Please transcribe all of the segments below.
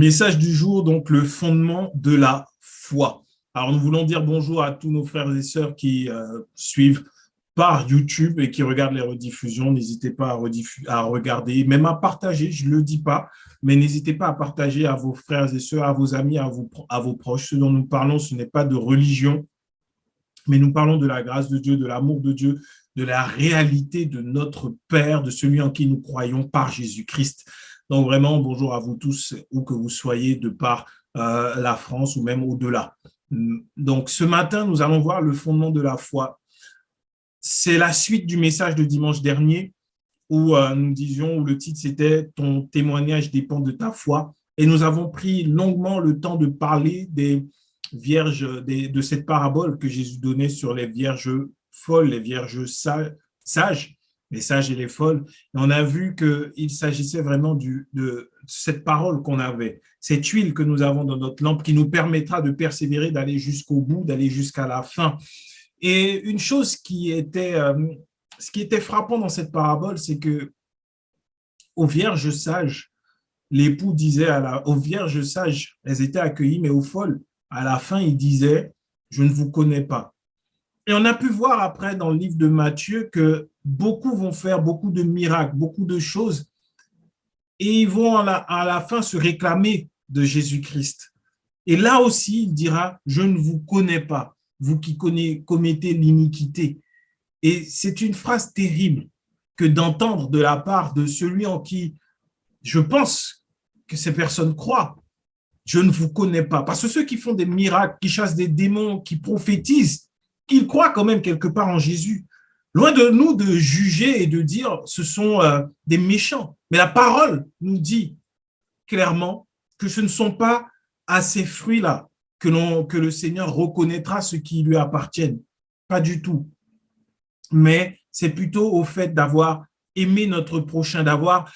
Message du jour, donc le fondement de la foi. Alors, nous voulons dire bonjour à tous nos frères et sœurs qui suivent par YouTube et qui regardent les rediffusions. N'hésitez pas à regarder, même à partager, je ne le dis pas, mais n'hésitez pas à partager à vos frères et sœurs, à vos amis, à vos proches. Ce dont nous parlons, ce n'est pas de religion, mais nous parlons de la grâce de Dieu, de l'amour de Dieu, de la réalité de notre Père, de celui en qui nous croyons par Jésus-Christ. Donc vraiment, bonjour à vous tous, où que vous soyez de par la France ou même au-delà. Donc ce matin, nous allons voir le fondement de la foi. C'est la suite du message de dimanche dernier où nous disions, où le titre c'était « Ton témoignage dépend de ta foi ». Et nous avons pris longuement le temps de parler des vierges, de cette parabole que Jésus donnait sur les vierges folles, les vierges sages, les sages et les folles. Et on a vu qu'il s'agissait vraiment de cette parole qu'on avait, cette huile que nous avons dans notre lampe qui nous permettra de persévérer, d'aller jusqu'au bout, d'aller jusqu'à la fin. Et une chose ce qui était frappant dans cette parabole, c'est que aux vierges sages, l'époux disait aux vierges sages, elles étaient accueillies, mais aux folles, à la fin, il disait, je ne vous connais pas. Et on a pu voir après dans le livre de Matthieu que beaucoup vont faire beaucoup de miracles, beaucoup de choses, et ils vont à la fin se réclamer de Jésus-Christ. Et là aussi, il dira, je ne vous connais pas, vous qui commettez l'iniquité. Et c'est une phrase terrible que d'entendre de la part de celui en qui je pense que ces personnes croient. Je ne vous connais pas. Parce que ceux qui font des miracles, qui chassent des démons, qui prophétisent, ils croient quand même quelque part en Jésus. Loin de nous de juger et de dire ce sont des méchants. Mais la parole nous dit clairement que ce ne sont pas à ces fruits-là que le Seigneur reconnaîtra ceux qui lui appartiennent. Pas du tout. Mais c'est plutôt au fait d'avoir aimé notre prochain, d'avoir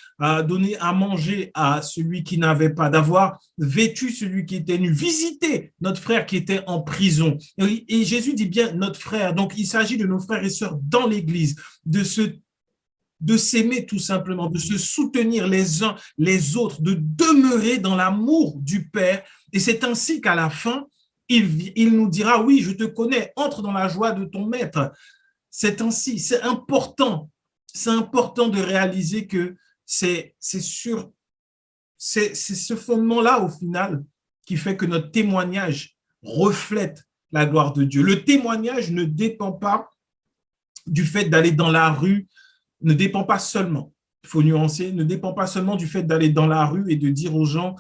donné à manger à celui qui n'avait pas, d'avoir vêtu celui qui était nu, visité notre frère qui était en prison. Et Jésus dit bien notre frère. Donc, il s'agit de nos frères et sœurs dans l'Église, de s'aimer tout simplement, de se soutenir les uns les autres, de demeurer dans l'amour du Père. Et c'est ainsi qu'à la fin, il nous dira, oui, je te connais, entre dans la joie de ton maître. C'est ainsi, c'est important de réaliser que c'est ce fondement-là, au final, qui fait que notre témoignage reflète la gloire de Dieu. Le témoignage ne dépend pas du fait d'aller dans la rue, ne dépend pas seulement, il faut nuancer, ne dépend pas seulement du fait d'aller dans la rue et de dire aux gens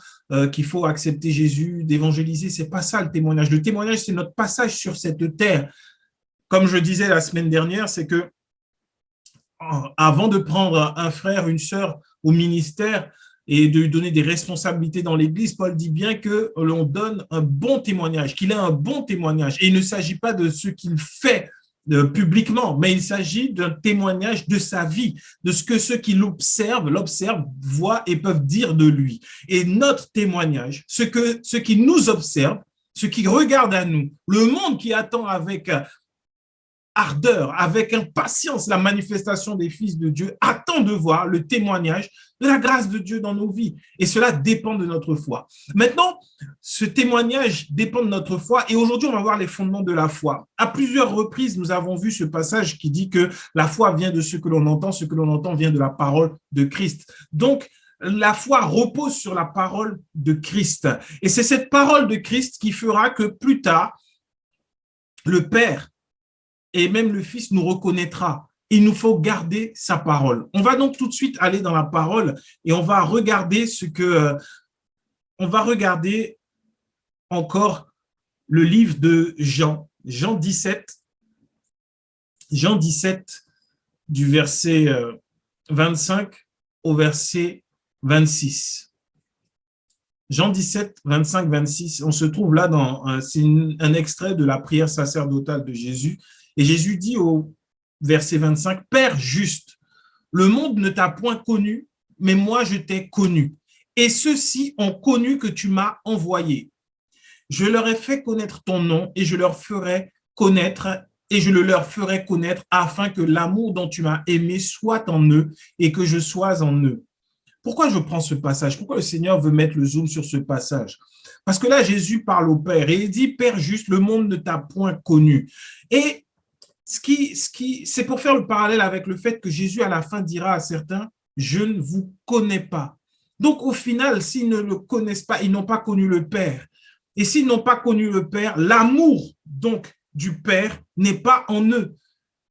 qu'il faut accepter Jésus, d'évangéliser. C'est pas ça le témoignage. Le témoignage, c'est notre passage sur cette terre. Comme je disais la semaine dernière, c'est que avant de prendre un frère, une sœur au ministère et de lui donner des responsabilités dans l'Église, Paul dit bien que l'on donne un bon témoignage, qu'il a un bon témoignage. Et il ne s'agit pas de ce qu'il fait publiquement, mais il s'agit d'un témoignage de sa vie, de ce que ceux qui l'observent, voient et peuvent dire de lui. Et notre témoignage, ceux qui nous observent, ceux qui regardent à nous, le monde qui attend avec ardeur, avec impatience, la manifestation des fils de Dieu, attend de voir le témoignage de la grâce de Dieu dans nos vies. Et cela dépend de notre foi. Maintenant, ce témoignage dépend de notre foi. Et aujourd'hui, on va voir les fondements de la foi. À plusieurs reprises, nous avons vu ce passage qui dit que la foi vient de ce que l'on entend vient de la parole de Christ. Donc, la foi repose sur la parole de Christ. Et c'est cette parole de Christ qui fera que plus tard, le Père et même le Fils nous reconnaîtra. Il nous faut garder sa parole. On va donc tout de suite aller dans la parole et on va regarder encore le livre de Jean 17 du verset 25 au verset 26. Jean 17, 25, 26, on se trouve là c'est un extrait de la prière sacerdotale de Jésus. Et Jésus dit au verset 25, « Père juste, le monde ne t'a point connu, mais moi je t'ai connu. Et ceux-ci ont connu que tu m'as envoyé. Je leur ai fait connaître ton nom et je le leur ferai connaître afin que l'amour dont tu m'as aimé soit en eux et que je sois en eux. Pourquoi je prends ce passage? Pourquoi le Seigneur veut mettre le zoom sur ce passage? Parce que là, Jésus parle au Père et il dit, Père juste, le monde ne t'a point connu. Et c'est pour faire le parallèle avec le fait que Jésus, à la fin, dira à certains, je ne vous connais pas. Donc, au final, s'ils ne le connaissent pas, ils n'ont pas connu le Père. Et s'ils n'ont pas connu le Père, l'amour, donc, du Père n'est pas en eux.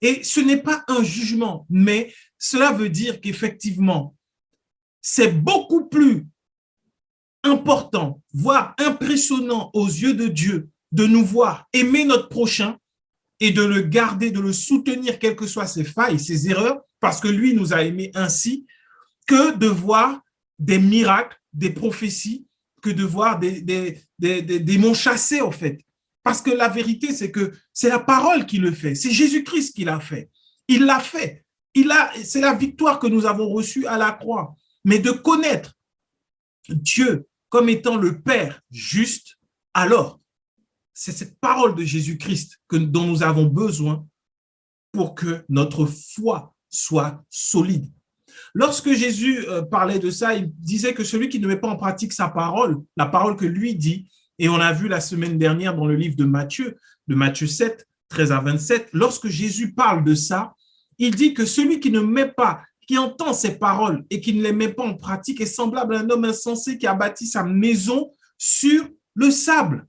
Et ce n'est pas un jugement, mais cela veut dire qu'effectivement, c'est beaucoup plus important, voire impressionnant aux yeux de Dieu de nous voir aimer notre prochain et de le garder, de le soutenir, quelles que soient ses failles, ses erreurs, parce que lui nous a aimés ainsi, que de voir des miracles, des prophéties, que de voir des démons chassés, en fait. Parce que la vérité, c'est que c'est la parole qui le fait. C'est Jésus-Christ qui l'a fait. Il l'a fait. C'est la victoire que nous avons reçue à la croix. Mais de connaître Dieu comme étant le Père juste, alors, c'est cette parole de Jésus-Christ dont nous avons besoin pour que notre foi soit solide. Lorsque Jésus parlait de ça, il disait que celui qui ne met pas en pratique sa parole, la parole que lui dit, et on l'a vu la semaine dernière dans le livre de Matthieu 7, 13 à 27, lorsque Jésus parle de ça, il dit que celui qui ne met pas, qui entend ces paroles et qui ne les met pas en pratique est semblable à un homme insensé qui a bâti sa maison sur le sable,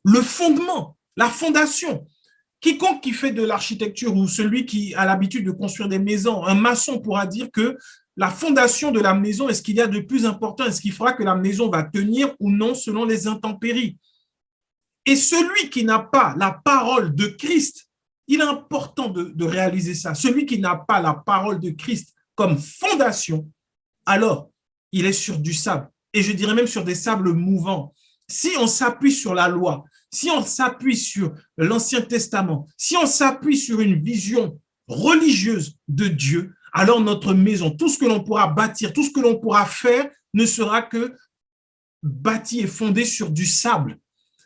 le fondement, la fondation. Quiconque qui fait de l'architecture ou celui qui a l'habitude de construire des maisons, un maçon pourra dire que la fondation de la maison est ce qu'il y a de plus important, est ce qui fera que la maison va tenir ou non selon les intempéries. Et celui qui n'a pas la parole de Christ, il est important de réaliser ça. Celui qui n'a pas la parole de Christ comme fondation, alors il est sur du sable. Et je dirais même sur des sables mouvants. Si on s'appuie sur la loi, si on s'appuie sur l'Ancien Testament, si on s'appuie sur une vision religieuse de Dieu, alors notre maison, tout ce que l'on pourra bâtir, tout ce que l'on pourra faire ne sera que bâti et fondé sur du sable.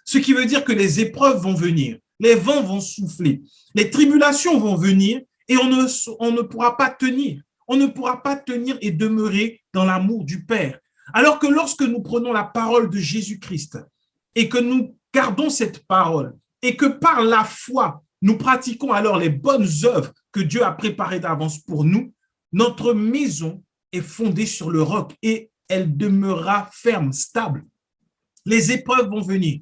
Ce qui veut dire que les épreuves vont venir, les vents vont souffler, les tribulations vont venir et on ne pourra pas tenir. On ne pourra pas tenir et demeurer dans l'amour du Père. Alors que lorsque nous prenons la parole de Jésus-Christ et que nous gardons cette parole et que par la foi, nous pratiquons alors les bonnes œuvres que Dieu a préparées d'avance pour nous, notre maison est fondée sur le roc et elle demeurera ferme, stable. Les épreuves vont venir,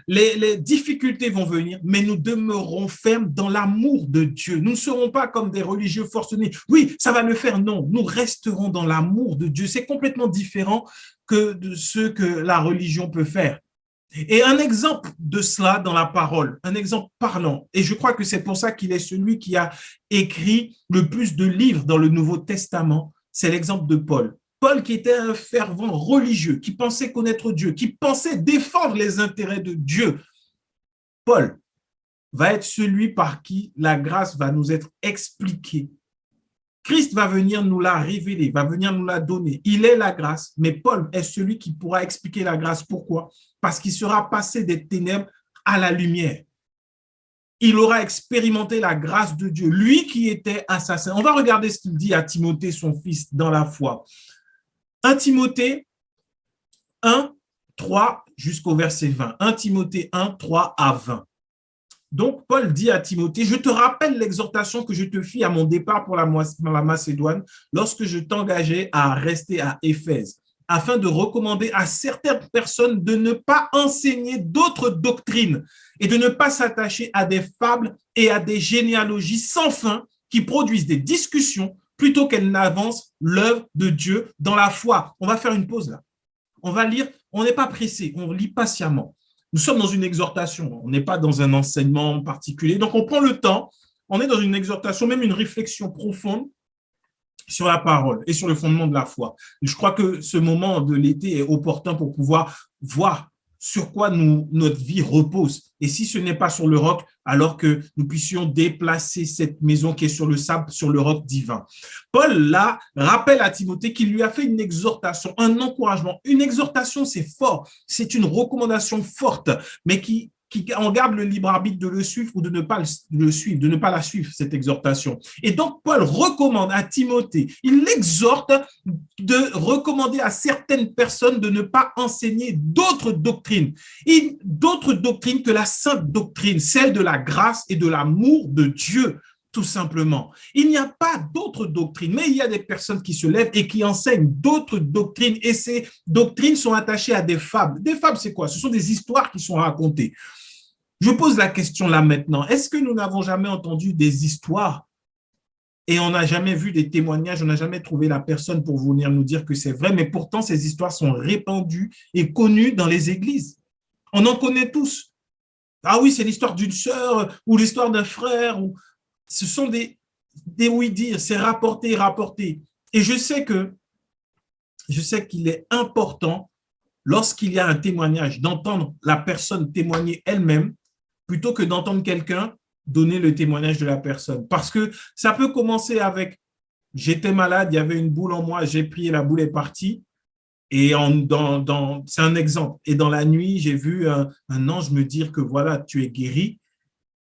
les difficultés vont venir, mais nous demeurerons fermes dans l'amour de Dieu. Nous ne serons pas comme des religieux forcenés. Oui, ça va le faire. Non, nous resterons dans l'amour de Dieu. C'est complètement différent que de ce que la religion peut faire. Et un exemple de cela dans la parole, un exemple parlant, et je crois que c'est pour ça qu'il est celui qui a écrit le plus de livres dans le Nouveau Testament, c'est l'exemple de Paul. Paul qui était un fervent religieux, qui pensait connaître Dieu, qui pensait défendre les intérêts de Dieu. Paul va être celui par qui la grâce va nous être expliquée. Christ va venir nous la révéler, va venir nous la donner. Il est la grâce, mais Paul est celui qui pourra expliquer la grâce. Pourquoi? Parce qu'il sera passé des ténèbres à la lumière. Il aura expérimenté la grâce de Dieu, lui qui était assassin. On va regarder ce qu'il dit à Timothée, son fils, dans la foi. 1 Timothée 1, 3 jusqu'au verset 20. 1 Timothée 1, 3 à 20. Donc, Paul dit à Timothée, je te rappelle l'exhortation que je te fis à mon départ pour la Macédoine lorsque je t'engageais à rester à Éphèse, afin de recommander à certaines personnes de ne pas enseigner d'autres doctrines et de ne pas s'attacher à des fables et à des généalogies sans fin qui produisent des discussions plutôt qu'elles n'avancent l'œuvre de Dieu dans la foi. On va faire une pause là. On va lire, on n'est pas pressé, on lit patiemment. Nous sommes dans une exhortation, on n'est pas dans un enseignement particulier. Donc, on prend le temps, on est dans une exhortation, même une réflexion profonde sur la parole et sur le fondement de la foi. Je crois que ce moment de l'été est opportun pour pouvoir voir sur quoi notre vie repose. Et si ce n'est pas sur le roc, alors que nous puissions déplacer cette maison qui est sur le sable, sur le roc divin. Paul, là, rappelle à Timothée qu'il lui a fait une exhortation, un encouragement. Une exhortation, c'est fort, c'est une recommandation forte, mais qui qui en garde le libre arbitre de le suivre ou de ne pas le suivre, de ne pas la suivre, cette exhortation. Et donc, Paul recommande à Timothée, il l'exhorte de recommander à certaines personnes de ne pas enseigner d'autres doctrines que la sainte doctrine, celle de la grâce et de l'amour de Dieu, tout simplement. Il n'y a pas d'autres doctrines, mais il y a des personnes qui se lèvent et qui enseignent d'autres doctrines, et ces doctrines sont attachées à des fables. Des fables, c'est quoi? Ce sont des histoires qui sont racontées. Je pose la question là maintenant, est-ce que nous n'avons jamais entendu des histoires et on n'a jamais vu des témoignages, on n'a jamais trouvé la personne pour venir nous dire que c'est vrai, mais pourtant ces histoires sont répandues et connues dans les églises. On en connaît tous. Ah oui, c'est l'histoire d'une sœur ou l'histoire d'un frère. Ce sont des oui-dire, c'est rapporté. Et je sais qu'il est important, lorsqu'il y a un témoignage, d'entendre la personne témoigner elle-même plutôt que d'entendre quelqu'un donner le témoignage de la personne. Parce que ça peut commencer avec « j'étais malade, il y avait une boule en moi, j'ai prié, la boule est partie ». Et c'est un exemple. Et dans la nuit, j'ai vu un ange me dire que voilà, tu es guéri.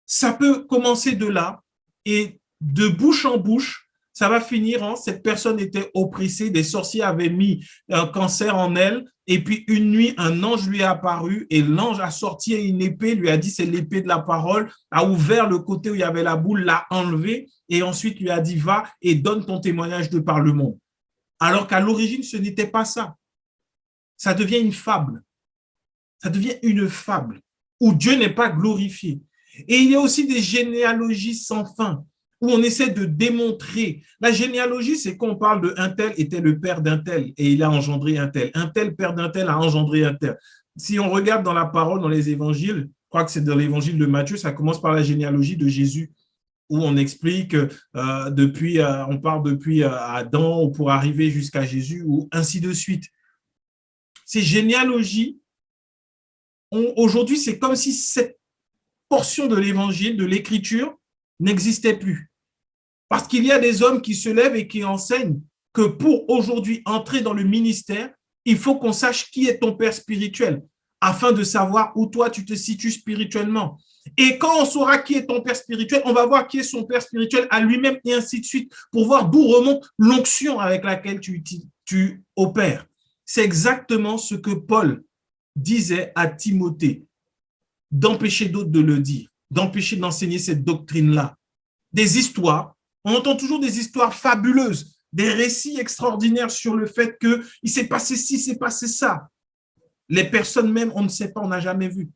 Ça peut commencer de là et de bouche en bouche, ça va finir en cette personne était oppressée, des sorciers avaient mis un cancer en elle, et puis une nuit, un ange lui est apparu et l'ange a sorti une épée, lui a dit c'est l'épée de la parole, a ouvert le côté où il y avait la boule, l'a enlevé et ensuite lui a dit va et donne ton témoignage de par le monde. Alors qu'à l'origine, ce n'était pas ça. Ça devient une fable. Ça devient une fable où Dieu n'est pas glorifié. Et il y a aussi des généalogies sans fin où on essaie de démontrer. La généalogie, c'est quand on parle de un tel était le père d'un tel et il a engendré un tel père d'un tel a engendré un tel. Si on regarde dans la parole, dans les évangiles, je crois que c'est dans l'évangile de Matthieu, ça commence par la généalogie de Jésus, où on explique on parle depuis Adam pour arriver jusqu'à Jésus, ou ainsi de suite. Ces généalogies, aujourd'hui, c'est comme si cette portion de l'évangile, de l'écriture, n'existait plus. Parce qu'il y a des hommes qui se lèvent et qui enseignent que pour aujourd'hui entrer dans le ministère, il faut qu'on sache qui est ton père spirituel, afin de savoir où toi tu te situes spirituellement. Et quand on saura qui est ton père spirituel, on va voir qui est son père spirituel à lui-même et ainsi de suite, pour voir d'où remonte l'onction avec laquelle tu opères. C'est exactement ce que Paul disait à Timothée, d'empêcher d'autres de le dire, d'empêcher d'enseigner cette doctrine-là. Des histoires, on entend toujours des histoires fabuleuses, des récits extraordinaires sur le fait qu'il s'est passé ci, il s'est passé ça. Les personnes même, on ne sait pas, on n'a jamais vu.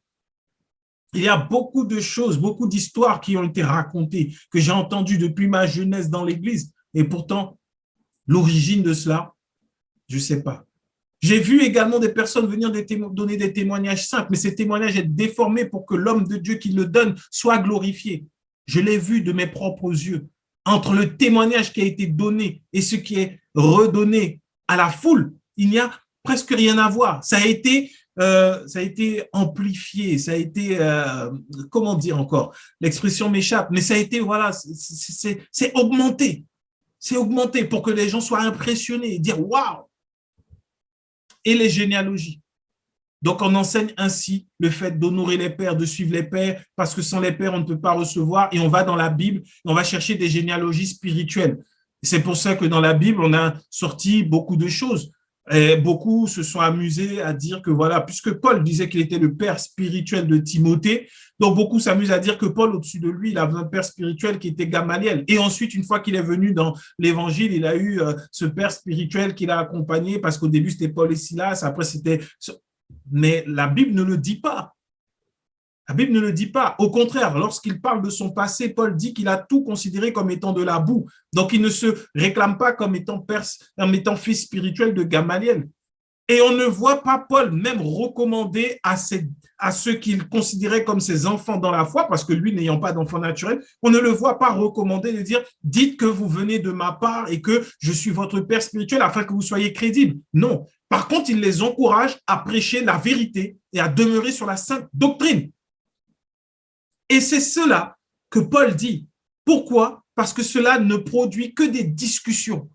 Il y a beaucoup de choses, beaucoup d'histoires qui ont été racontées, que j'ai entendues depuis ma jeunesse dans l'Église. Et pourtant, l'origine de cela, je ne sais pas. J'ai vu également des personnes venir donner des témoignages simples, mais ces témoignages sont déformés pour que l'homme de Dieu qui le donne soit glorifié. Je l'ai vu de mes propres yeux. Entre le témoignage qui a été donné et ce qui est redonné à la foule, il n'y a presque rien à voir. Ça a été amplifié, ça a été, comment dire encore, l'expression m'échappe, mais ça a été, voilà, c'est augmenté. C'est augmenté pour que les gens soient impressionnés et dire « waouh !» Et les généalogies. Donc, on enseigne ainsi le fait d'honorer les pères, de suivre les pères, parce que sans les pères, on ne peut pas recevoir. Et on va dans la Bible, on va chercher des généalogies spirituelles. C'est pour ça que dans la Bible, on a sorti beaucoup de choses. Et beaucoup se sont amusés à dire que voilà, puisque Paul disait qu'il était le père spirituel de Timothée, donc beaucoup s'amusent à dire que Paul, au-dessus de lui, il avait un père spirituel qui était Gamaliel. Et ensuite, une fois qu'il est venu dans l'évangile, il a eu ce père spirituel qui l'a accompagné, parce qu'au début, c'était Paul et Silas, après c'était... Mais la Bible ne le dit pas. La Bible ne le dit pas. Au contraire, lorsqu'il parle de son passé, Paul dit qu'il a tout considéré comme étant de la boue. Donc, il ne se réclame pas comme étant fils spirituel de Gamaliel. Et on ne voit pas Paul même recommander à ceux qu'il considérait comme ses enfants dans la foi, parce que lui, n'ayant pas d'enfant naturel, on ne le voit pas recommander de dire « dites que vous venez de ma part et que je suis votre père spirituel afin que vous soyez crédibles ». Non. Par contre, il les encourage à prêcher la vérité et à demeurer sur la sainte doctrine. Et c'est cela que Paul dit. Pourquoi? Parce que cela ne produit que des discussions.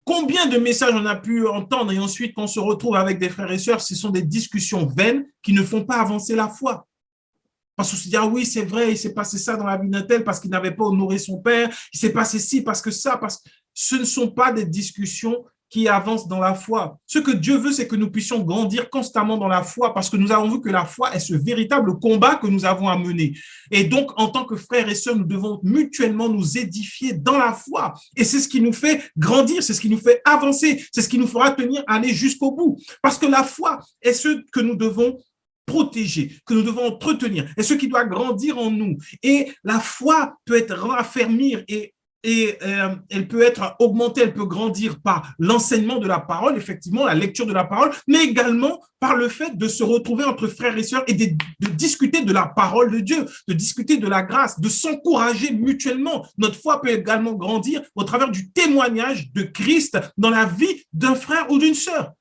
Combien de messages on a pu entendre et ensuite, quand on se retrouve avec des frères et sœurs, ce sont des discussions vaines qui ne font pas avancer la foi. Parce qu'on se dit, ah oui, c'est vrai, il s'est passé ça dans la vie d'un tel parce qu'il n'avait pas honoré son père, il s'est passé ci parce que ça, parce que ce ne sont pas des discussions qui avancent dans la foi. Ce que Dieu veut, c'est que nous puissions grandir constamment dans la foi parce que nous avons vu que la foi est ce véritable combat que nous avons à mener. Et donc, en tant que frères et sœurs, nous devons mutuellement nous édifier dans la foi. Et c'est ce qui nous fait grandir, c'est ce qui nous fait avancer, c'est ce qui nous fera tenir à aller jusqu'au bout. Parce que la foi est ce que nous devons protéger, que nous devons entretenir, et ce qui doit grandir en nous. Et la foi peut être raffermir et elle peut être augmentée, elle peut grandir par l'enseignement de la parole, effectivement, la lecture de la parole, mais également par le fait de se retrouver entre frères et sœurs et de discuter de la parole de Dieu, de discuter de la grâce, de s'encourager mutuellement. Notre foi peut également grandir au travers du témoignage de Christ dans la vie d'un frère ou d'une sœur.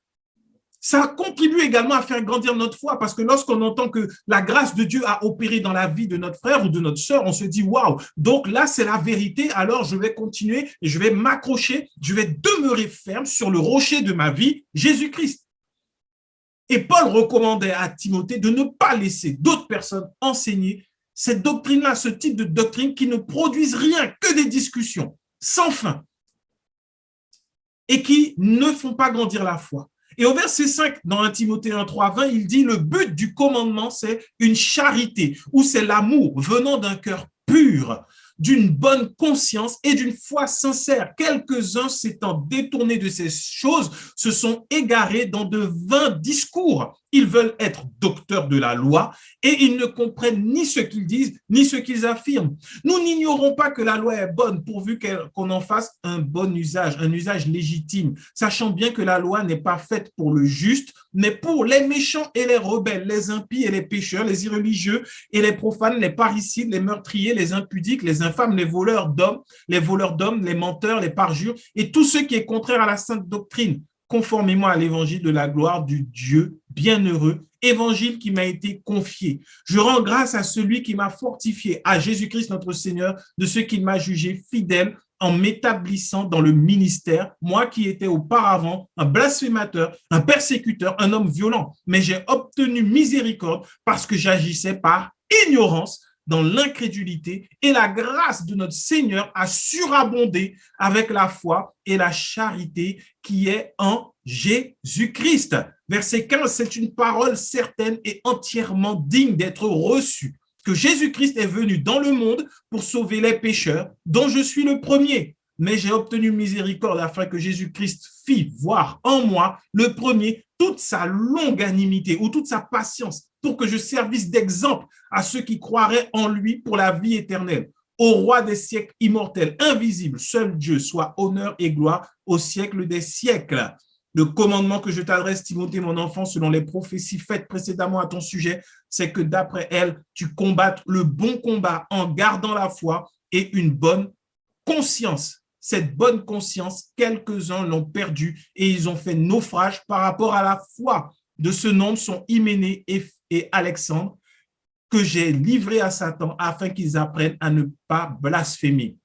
Ça contribue également à faire grandir notre foi parce que lorsqu'on entend que la grâce de Dieu a opéré dans la vie de notre frère ou de notre sœur, on se dit waouh, donc là c'est la vérité, alors je vais continuer et je vais m'accrocher, je vais demeurer ferme sur le rocher de ma vie, Jésus-Christ. Et Paul recommandait à Timothée de ne pas laisser d'autres personnes enseigner cette doctrine-là, ce type de doctrine qui ne produisent rien que des discussions sans fin et qui ne font pas grandir la foi. Et au verset 5, dans 1 Timothée 1, 3, 20, il dit le but du commandement, c'est une charité, ou c'est l'amour venant d'un cœur pur, d'une bonne conscience et d'une foi sincère. Quelques-uns s'étant détournés de ces choses se sont égarés dans de vains discours. Ils veulent être docteurs de la loi et ils ne comprennent ni ce qu'ils disent ni ce qu'ils affirment. Nous n'ignorons pas que la loi est bonne pourvu qu'on en fasse un bon usage, un usage légitime, sachant bien que la loi n'est pas faite pour le juste, mais pour les méchants et les rebelles, les impies et les pécheurs, les irréligieux et les profanes, les parricides, les meurtriers, les impudiques, les infâmes, les voleurs d'hommes, les menteurs, les parjures et tout ce qui est contraire à la sainte doctrine, conformément à l'évangile de la gloire du Dieu bienheureux, évangile qui m'a été confié. Je rends grâce à celui qui m'a fortifié, à Jésus-Christ notre Seigneur, de ce qu'il m'a jugé fidèle en m'établissant dans le ministère, moi qui étais auparavant un blasphémateur, un persécuteur, un homme violent, mais j'ai obtenu miséricorde parce que j'agissais par ignorance dans l'incrédulité et la grâce de notre Seigneur a surabondé avec la foi et la charité qui est en Jésus-Christ. Verset 15, c'est une parole certaine et entièrement digne d'être reçue, que Jésus-Christ est venu dans le monde pour sauver les pécheurs, dont je suis le premier. Mais j'ai obtenu miséricorde afin que Jésus-Christ fît voir en moi le premier toute sa longanimité ou toute sa patience pour que je servisse d'exemple à ceux qui croiraient en lui pour la vie éternelle. Au roi des siècles immortels, invisible, seul Dieu, soit honneur et gloire au siècle des siècles. Le commandement que je t'adresse, Timothée, mon enfant, selon les prophéties faites précédemment à ton sujet, c'est que d'après elles, tu combattes le bon combat en gardant la foi et une bonne conscience. Cette bonne conscience, quelques-uns l'ont perdue et ils ont fait naufrage par rapport à la foi. De ce nombre sont Hyménée et Alexandre, que j'ai livrés à Satan afin qu'ils apprennent à ne pas blasphémer.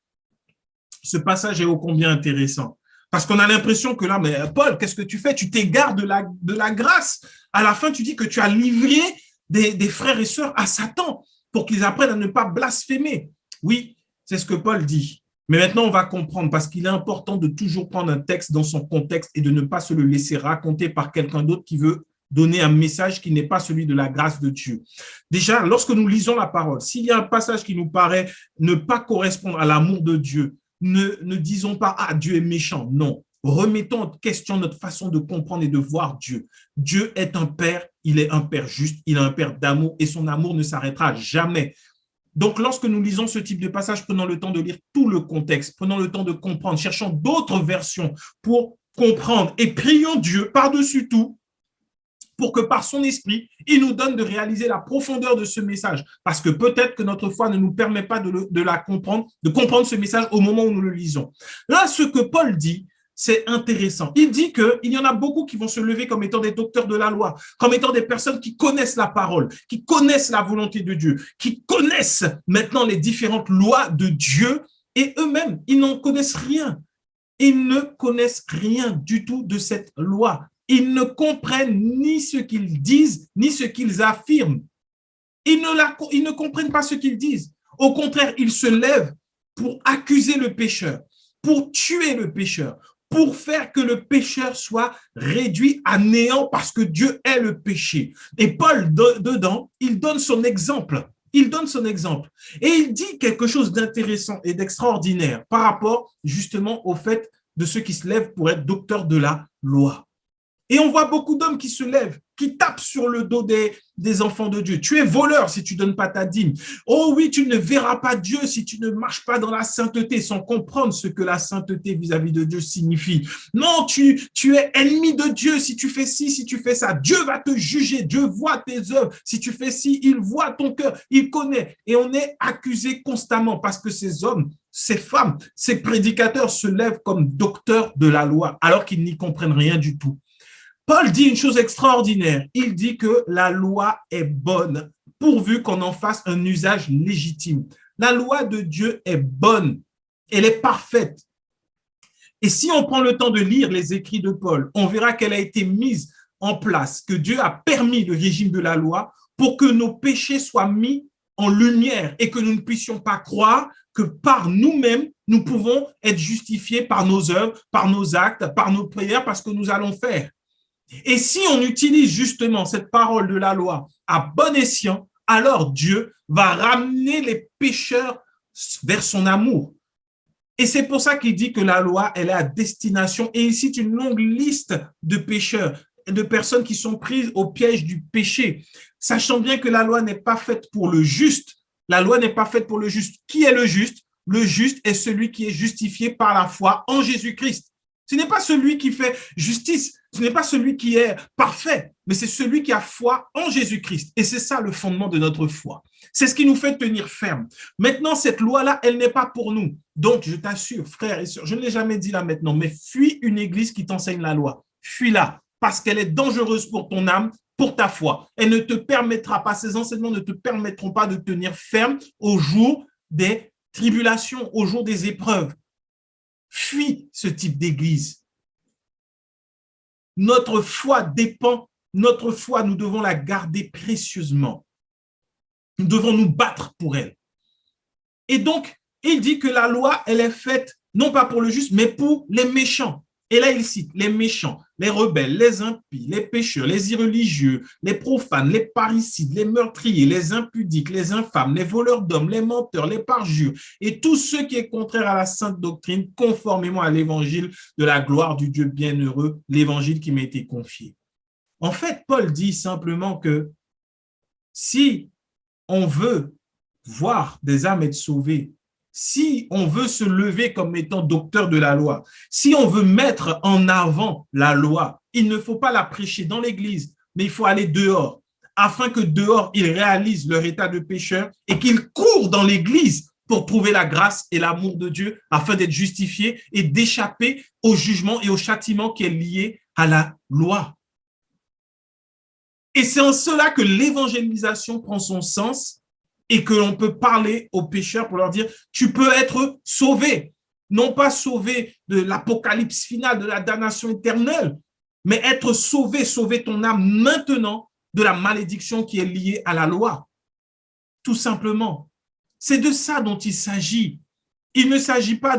Ce passage est ô combien intéressant. Parce qu'on a l'impression que là, mais Paul, qu'est-ce que tu fais? Tu t'égares de la grâce. À la fin, tu dis que tu as livré des frères et sœurs à Satan pour qu'ils apprennent à ne pas blasphémer. Oui, c'est ce que Paul dit. Mais maintenant, on va comprendre parce qu'il est important de toujours prendre un texte dans son contexte et de ne pas se le laisser raconter par quelqu'un d'autre qui veut donner un message qui n'est pas celui de la grâce de Dieu. Déjà, lorsque nous lisons la parole, s'il y a un passage qui nous paraît ne pas correspondre à l'amour de Dieu, ne disons pas « Ah, Dieu est méchant ». Non, remettons en question notre façon de comprendre et de voir Dieu. Dieu est un Père, il est un Père juste, il est un Père d'amour et son amour ne s'arrêtera jamais. Donc, lorsque nous lisons ce type de passage, prenons le temps de lire tout le contexte, prenons le temps de comprendre, cherchons d'autres versions pour comprendre et prions Dieu par-dessus tout pour que par son esprit, il nous donne de réaliser la profondeur de ce message. Parce que peut-être que notre foi ne nous permet pas de la comprendre, de comprendre ce message au moment où nous le lisons. Là, ce que Paul dit, c'est intéressant. Il dit qu'il y en a beaucoup qui vont se lever comme étant des docteurs de la loi, comme étant des personnes qui connaissent la parole, qui connaissent la volonté de Dieu, qui connaissent maintenant les différentes lois de Dieu, et eux-mêmes, ils n'en connaissent rien. Ils ne connaissent rien du tout de cette loi. Ils ne comprennent ni ce qu'ils disent, ni ce qu'ils affirment. Ils ne comprennent pas ce qu'ils disent. Au contraire, ils se lèvent pour accuser le pécheur, pour tuer le pécheur, pour faire que le pécheur soit réduit à néant parce que Dieu est le péché. Et Paul, dedans, il donne son exemple. Il donne son exemple. Et il dit quelque chose d'intéressant et d'extraordinaire par rapport justement au fait de ceux qui se lèvent pour être docteurs de la loi. Et on voit beaucoup d'hommes qui se lèvent, qui tapent sur le dos des enfants de Dieu. Tu es voleur si tu ne donnes pas ta dîme. Oh oui, tu ne verras pas Dieu si tu ne marches pas dans la sainteté, sans comprendre ce que la sainteté vis-à-vis de Dieu signifie. Non, tu es ennemi de Dieu si tu fais ci, si tu fais ça. Dieu va te juger. Dieu voit tes œuvres. Si tu fais ci, il voit ton cœur. Il connaît. Et on est accusé constamment parce que ces hommes, ces femmes, ces prédicateurs se lèvent comme docteurs de la loi alors qu'ils n'y comprennent rien du tout. Paul dit une chose extraordinaire. Il dit que la loi est bonne pourvu qu'on en fasse un usage légitime. La loi de Dieu est bonne. Elle est parfaite. Et si on prend le temps de lire les écrits de Paul, on verra qu'elle a été mise en place, que Dieu a permis le régime de la loi pour que nos péchés soient mis en lumière et que nous ne puissions pas croire que par nous-mêmes, nous pouvons être justifiés par nos œuvres, par nos actes, par nos prières, parce que nous allons faire. Et si on utilise justement cette parole de la loi à bon escient, alors Dieu va ramener les pécheurs vers son amour. Et c'est pour ça qu'il dit que la loi, elle est à destination. Et il cite une longue liste de pécheurs, de personnes qui sont prises au piège du péché, sachant bien que la loi n'est pas faite pour le juste. La loi n'est pas faite pour le juste. Qui est le juste? Le juste est celui qui est justifié par la foi en Jésus-Christ. Ce n'est pas celui qui fait justice, ce n'est pas celui qui est parfait, mais c'est celui qui a foi en Jésus-Christ. Et c'est ça le fondement de notre foi. C'est ce qui nous fait tenir ferme. Maintenant, cette loi-là, elle n'est pas pour nous. Donc, je t'assure, frères et sœurs, je ne l'ai jamais dit là maintenant, mais fuis une église qui t'enseigne la loi. Fuis-la, parce qu'elle est dangereuse pour ton âme, pour ta foi. Elle ne te permettra pas, ces enseignements ne te permettront pas de tenir ferme au jour des tribulations, au jour des épreuves. Fuis ce type d'église. Notre foi dépend, notre foi, nous devons la garder précieusement. Nous devons nous battre pour elle. Et donc, il dit que la loi, elle est faite non pas pour le juste, mais pour les méchants. Et là, il cite les méchants, les rebelles, les impies, les pécheurs, les irreligieux, les profanes, les parricides, les meurtriers, les impudiques, les infâmes, les voleurs d'hommes, les menteurs, les parjures et tout ce qui est contraire à la sainte doctrine, conformément à l'évangile de la gloire du Dieu bienheureux, l'évangile qui m'a été confié. En fait, Paul dit simplement que si on veut voir des âmes être sauvées, si on veut se lever comme étant docteur de la loi, si on veut mettre en avant la loi, il ne faut pas la prêcher dans l'église, mais il faut aller dehors, afin que dehors, ils réalisent leur état de pécheur et qu'ils courent dans l'église pour trouver la grâce et l'amour de Dieu, afin d'être justifiés et d'échapper au jugement et au châtiment qui est lié à la loi. Et c'est en cela que l'évangélisation prend son sens et que l'on peut parler aux pécheurs pour leur dire, tu peux être sauvé, non pas sauvé de l'apocalypse finale, de la damnation éternelle, mais être sauvé, sauver ton âme maintenant de la malédiction qui est liée à la loi. Tout simplement. C'est de ça dont il s'agit. Il ne s'agit pas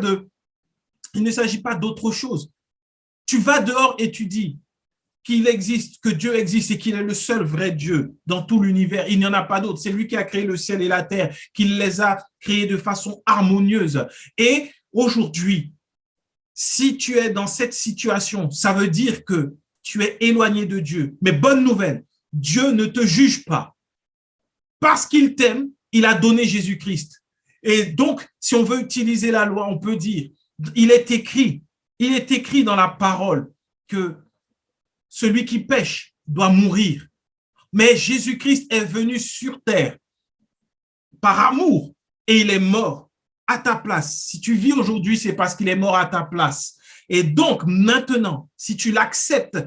d'autre chose. Tu vas dehors et tu dis qu'il existe, que Dieu existe et qu'il est le seul vrai Dieu dans tout l'univers. Il n'y en a pas d'autre. C'est lui qui a créé le ciel et la terre, qui les a créés de façon harmonieuse. Et aujourd'hui, si tu es dans cette situation, ça veut dire que tu es éloigné de Dieu. Mais bonne nouvelle, Dieu ne te juge pas. Parce qu'il t'aime, il a donné Jésus-Christ. Et donc, si on veut utiliser la loi, on peut dire, il est écrit dans la parole que celui qui pêche doit mourir. Mais Jésus-Christ est venu sur terre par amour et il est mort à ta place. Si tu vis aujourd'hui, c'est parce qu'il est mort à ta place. Et donc, maintenant, si tu l'acceptes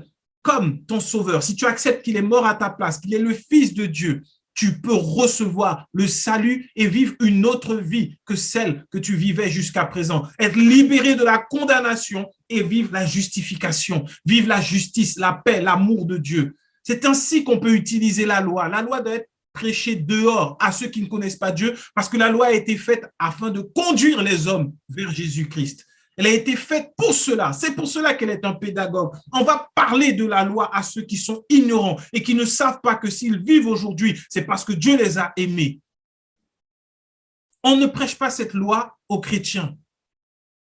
comme ton sauveur, si tu acceptes qu'il est mort à ta place, qu'il est le Fils de Dieu, tu peux recevoir le salut et vivre une autre vie que celle que tu vivais jusqu'à présent. Être libéré de la condamnation et vivre la justification, vivre la justice, la paix, l'amour de Dieu. C'est ainsi qu'on peut utiliser la loi. La loi doit être prêcher dehors à ceux qui ne connaissent pas Dieu, parce que la loi a été faite afin de conduire les hommes vers Jésus-Christ. Elle a été faite pour cela. C'est pour cela qu'elle est un pédagogue. On va parler de la loi à ceux qui sont ignorants et qui ne savent pas que s'ils vivent aujourd'hui, c'est parce que Dieu les a aimés. On ne prêche pas cette loi aux chrétiens.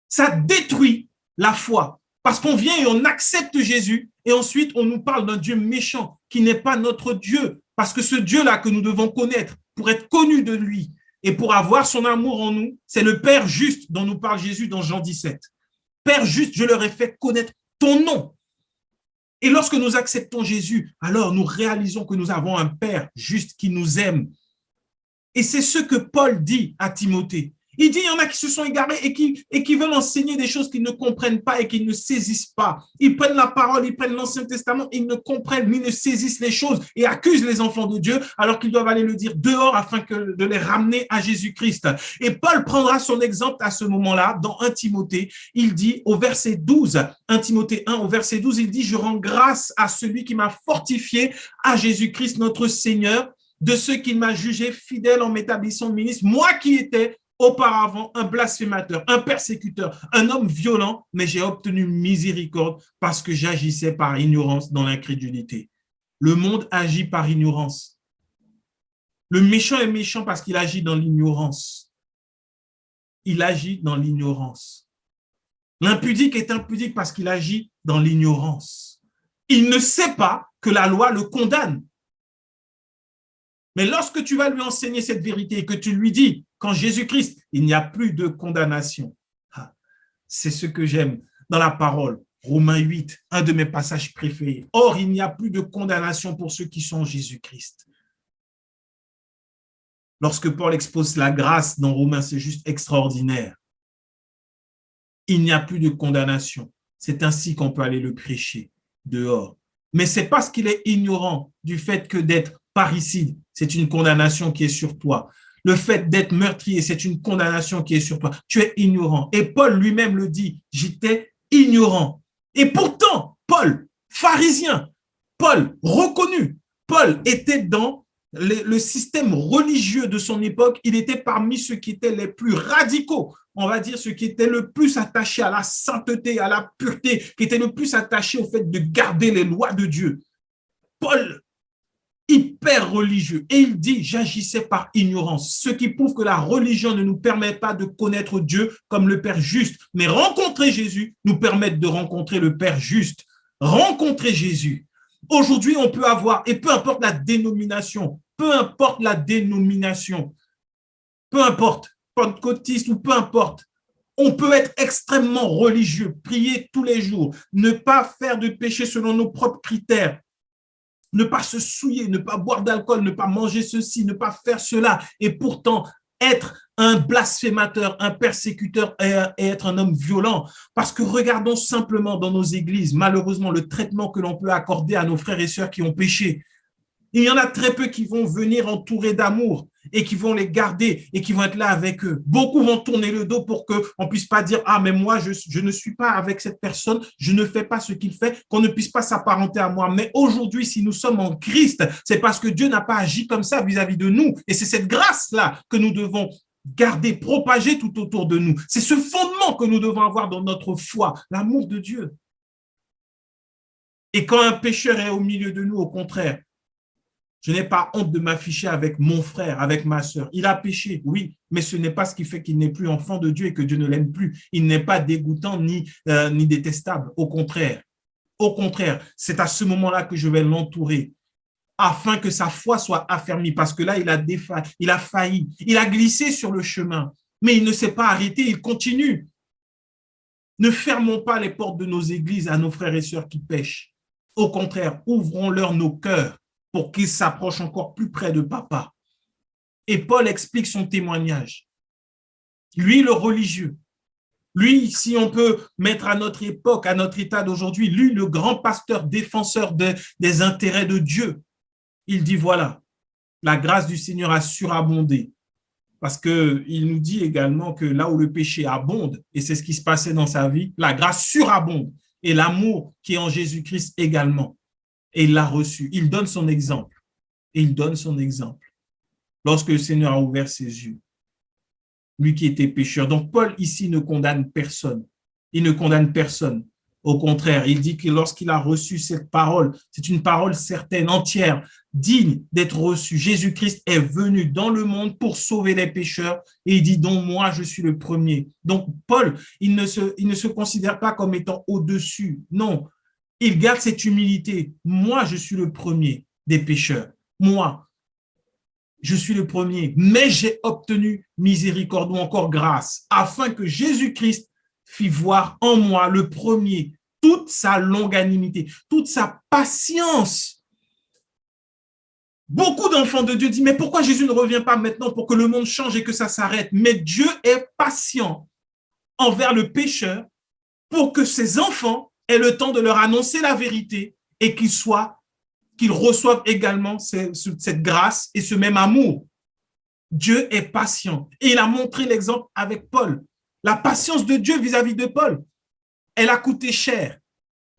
Ça détruit la foi parce qu'on vient et on accepte Jésus et ensuite on nous parle d'un Dieu méchant qui n'est pas notre Dieu, parce que ce Dieu-là que nous devons connaître pour être connus de lui et pour avoir son amour en nous, c'est le Père juste dont nous parle Jésus dans Jean 17. Père juste, je leur ai fait connaître ton nom. Et lorsque nous acceptons Jésus, alors nous réalisons que nous avons un Père juste qui nous aime. Et c'est ce que Paul dit à Timothée. Il dit, il y en a qui se sont égarés et qui veulent enseigner des choses qu'ils ne comprennent pas et qu'ils ne saisissent pas. Ils prennent la parole, ils prennent l'Ancien Testament, ils ne comprennent ni ne saisissent les choses et accusent les enfants de Dieu alors qu'ils doivent aller le dire dehors afin de les ramener à Jésus-Christ. Et Paul prendra son exemple à ce moment-là dans 1 Timothée. Il dit au verset 12, 1 Timothée 1 au verset 12, il dit, je rends grâce à celui qui m'a fortifié, à Jésus-Christ notre Seigneur, de ce qu'il m'a jugé fidèle en m'établissant ministre, moi qui étais auparavant un blasphémateur, un persécuteur, un homme violent, mais j'ai obtenu miséricorde parce que j'agissais par ignorance dans l'incrédulité. Le monde agit par ignorance. Le méchant est méchant parce qu'il agit dans l'ignorance. Il agit dans l'ignorance. L'impudique est impudique parce qu'il agit dans l'ignorance. Il ne sait pas que la loi le condamne. Mais lorsque tu vas lui enseigner cette vérité et que tu lui dis qu'en Jésus-Christ, il n'y a plus de condamnation, c'est ce que j'aime dans la parole. Romains 8, un de mes passages préférés. Or, il n'y a plus de condamnation pour ceux qui sont en Jésus-Christ. Lorsque Paul expose la grâce dans Romains, c'est juste extraordinaire. Il n'y a plus de condamnation. C'est ainsi qu'on peut aller le prêcher dehors. Mais c'est parce qu'il est ignorant du fait que d'être parricide, c'est une condamnation qui est sur toi. Le fait d'être meurtrier, c'est une condamnation qui est sur toi. Tu es ignorant. Et Paul lui-même le dit, j'étais ignorant. Et pourtant, Paul, pharisien, Paul, reconnu, Paul était dans le système religieux de son époque. Il était parmi ceux qui étaient les plus radicaux, on va dire ceux qui étaient le plus attachés à la sainteté, à la pureté, qui étaient le plus attachés au fait de garder les lois de Dieu. Paul, hyper religieux, et il dit, j'agissais par ignorance, ce qui prouve que la religion ne nous permet pas de connaître Dieu comme le Père juste, mais rencontrer Jésus nous permet de rencontrer le Père juste. Rencontrer Jésus. Aujourd'hui, on peut avoir, et peu importe la dénomination, peu importe, pentecôtiste ou peu importe, on peut être extrêmement religieux, prier tous les jours, ne pas faire de péché selon nos propres critères, ne pas se souiller, ne pas boire d'alcool, ne pas manger ceci, ne pas faire cela, et pourtant être un blasphémateur, un persécuteur et être un homme violent. Parce que regardons simplement dans nos églises, malheureusement, le traitement que l'on peut accorder à nos frères et sœurs qui ont péché. Il y en a très peu qui vont venir entourés d'amour et qui vont les garder et qui vont être là avec eux. Beaucoup vont tourner le dos pour qu'on ne puisse pas dire « Ah, mais moi, je ne suis pas avec cette personne, je ne fais pas ce qu'il fait, qu'on ne puisse pas s'apparenter à moi. » Mais aujourd'hui, si nous sommes en Christ, c'est parce que Dieu n'a pas agi comme ça vis-à-vis de nous. Et c'est cette grâce-là que nous devons garder, propager tout autour de nous. C'est ce fondement que nous devons avoir dans notre foi, l'amour de Dieu. Et quand un pécheur est au milieu de nous, au contraire, je n'ai pas honte de m'afficher avec mon frère, avec ma sœur. Il a péché, oui, mais ce n'est pas ce qui fait qu'il n'est plus enfant de Dieu et que Dieu ne l'aime plus. Il n'est pas dégoûtant ni détestable. Au contraire, c'est à ce moment-là que je vais l'entourer afin que sa foi soit affermie. Parce que là, il a failli, il a glissé sur le chemin, mais il ne s'est pas arrêté, il continue. Ne fermons pas les portes de nos églises à nos frères et sœurs qui pêchent. Au contraire, ouvrons-leur nos cœurs pour qu'ils s'approchent encore plus près de papa. Et Paul explique son témoignage. Lui, le religieux, lui, si on peut mettre à notre époque, à notre état d'aujourd'hui, lui, le grand pasteur, défenseur des intérêts de Dieu, il dit voilà, la grâce du Seigneur a surabondé. Parce qu'il nous dit également que là où le péché abonde, et c'est ce qui se passait dans sa vie, la grâce surabonde et l'amour qui est en Jésus-Christ également. Et il l'a reçu. Il donne son exemple. Et il donne son exemple. lorsque le Seigneur a ouvert ses yeux, lui qui était pécheur. Donc, Paul, ici, ne condamne personne. Il ne condamne personne. Au contraire, il dit que lorsqu'il a reçu cette parole, c'est une parole certaine, entière, digne d'être reçue. Jésus-Christ est venu dans le monde pour sauver les pécheurs et il dit donc moi je suis le premier. Donc Paul, il ne se considère pas comme étant au-dessus. Non, il garde cette humilité. Moi je suis le premier des pécheurs. Moi, je suis le premier, mais j'ai obtenu miséricorde ou encore grâce afin que Jésus-Christ fit voir en moi le premier toute sa longanimité, toute sa patience. Beaucoup d'enfants de Dieu disent, mais pourquoi Jésus ne revient pas maintenant pour que le monde change et que ça s'arrête? Mais Dieu est patient envers le pécheur pour que ses enfants aient le temps de leur annoncer la vérité et qu'ils reçoivent également cette grâce et ce même amour. Dieu est patient. Et il a montré l'exemple avec Paul. La patience de Dieu vis-à-vis de Paul, elle a coûté cher.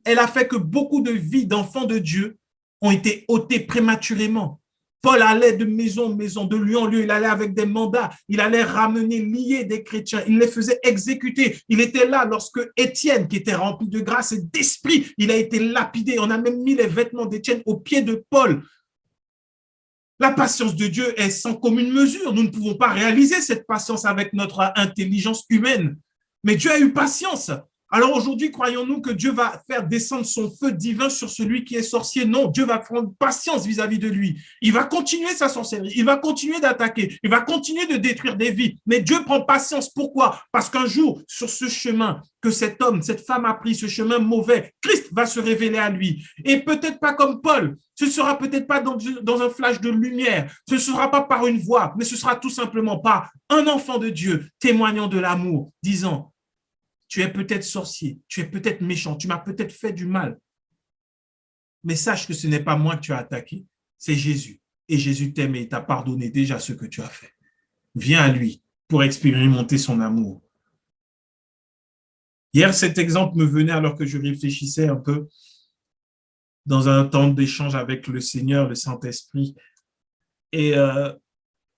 Elle a fait que beaucoup de vies d'enfants de Dieu ont été ôtées prématurément. Paul allait de maison en maison, de lieu en lieu, il allait avec des mandats, il allait ramener, lier des chrétiens, il les faisait exécuter. Il était là lorsque Étienne, qui était rempli de grâce et d'esprit, il a été lapidé. On a même mis les vêtements d'Étienne aux pieds de Paul. La patience de Dieu est sans commune mesure. Nous ne pouvons pas réaliser cette patience avec notre intelligence humaine. Mais Dieu a eu patience. Alors aujourd'hui, croyons-nous que Dieu va faire descendre son feu divin sur celui qui est sorcier? Non, Dieu va prendre patience vis-à-vis de lui. Il va continuer sa sorcellerie, il va continuer d'attaquer, il va continuer de détruire des vies. Mais Dieu prend patience. Pourquoi? Parce qu'un jour, sur ce chemin que cet homme, cette femme a pris, ce chemin mauvais, Christ va se révéler à lui. Et peut-être pas comme Paul, ce ne sera peut-être pas dans un flash de lumière, ce ne sera pas par une voix, mais ce sera tout simplement par un enfant de Dieu témoignant de l'amour, disant: tu es peut-être sorcier, tu es peut-être méchant, tu m'as peut-être fait du mal. Mais sache que ce n'est pas moi que tu as attaqué, c'est Jésus. Et Jésus t'aime et t'a pardonné déjà ce que tu as fait. Viens à lui pour expérimenter son amour. Hier, cet exemple me venait alors que je réfléchissais un peu dans un temps d'échange avec le Seigneur, le Saint-Esprit. Et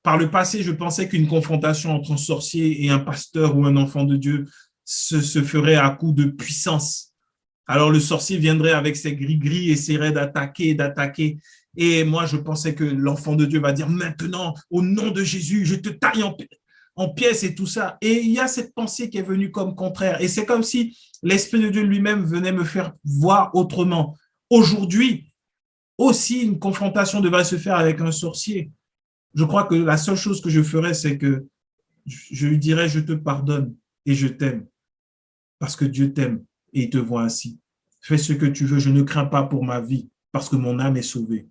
par le passé, je pensais qu'une confrontation entre un sorcier et un pasteur ou un enfant de Dieu se ferait à coup de puissance. Alors le sorcier viendrait avec ses gris-gris, essaierait d'attaquer. Et moi, je pensais que l'enfant de Dieu va dire: maintenant, au nom de Jésus, je te taille en pièces et tout ça. Et il y a cette pensée qui est venue comme contraire. Et c'est comme si l'Esprit de Dieu lui-même venait me faire voir autrement. Aujourd'hui, aussi, une confrontation devrait se faire avec un sorcier. Je crois que la seule chose que je ferais, c'est que je lui dirais: je te pardonne et je t'aime. Parce que Dieu t'aime et il te voit ainsi. Fais ce que tu veux, je ne crains pas pour ma vie parce que mon âme est sauvée.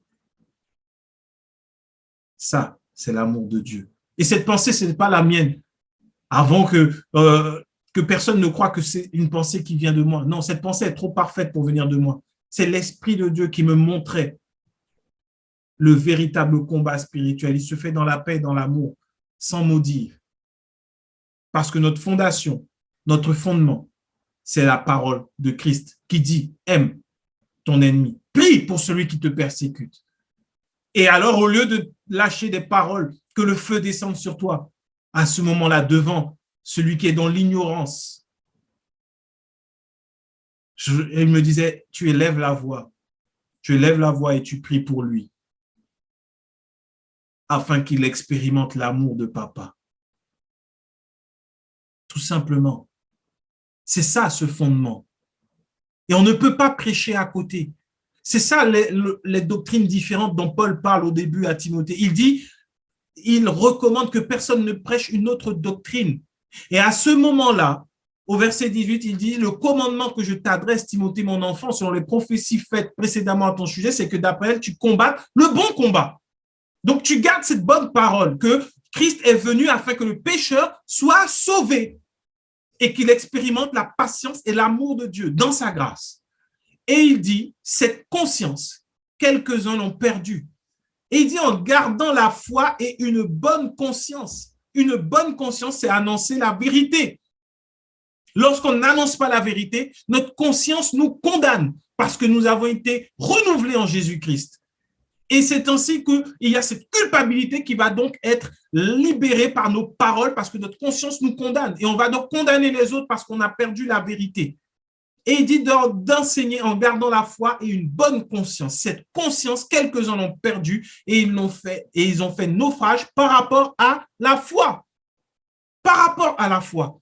Ça, c'est l'amour de Dieu. Et cette pensée, ce n'est pas la mienne. Avant que personne ne croie que c'est une pensée qui vient de moi. Non, cette pensée est trop parfaite pour venir de moi. C'est l'Esprit de Dieu qui me montrait le véritable combat spirituel. Il se fait dans la paix et dans l'amour, sans maudire. Parce que notre fondation, notre fondement, c'est la parole de Christ qui dit: aime ton ennemi, prie pour celui qui te persécute. Et alors, au lieu de lâcher des paroles, que le feu descende sur toi, à ce moment-là, devant celui qui est dans l'ignorance, il me disait: tu élèves la voix et tu pries pour lui, afin qu'il expérimente l'amour de papa. Tout simplement. C'est ça, ce fondement. Et on ne peut pas prêcher à côté. C'est ça les doctrines différentes dont Paul parle au début à Timothée. Il recommande que personne ne prêche une autre doctrine. Et à ce moment-là, au verset 18, il dit: le commandement que je t'adresse, Timothée, mon enfant, selon les prophéties faites précédemment à ton sujet, c'est que d'après elles, tu combattes le bon combat. Donc, tu gardes cette bonne parole que Christ est venu afin que le pécheur soit sauvé et qu'il expérimente la patience et l'amour de Dieu dans sa grâce. Et il dit: cette conscience, quelques-uns l'ont perdue. Et il dit: en gardant la foi et une bonne conscience. Une bonne conscience, c'est annoncer la vérité. Lorsqu'on n'annonce pas la vérité, notre conscience nous condamne parce que nous avons été renouvelés en Jésus-Christ. Et c'est ainsi qu'il y a cette culpabilité qui va donc être libérée par nos paroles parce que notre conscience nous condamne. Et on va donc condamner les autres parce qu'on a perdu la vérité. Et il dit d'enseigner en gardant la foi et une bonne conscience. Cette conscience, quelques-uns l'ont perdue et ils ont fait naufrage par rapport à la foi. Par rapport à la foi.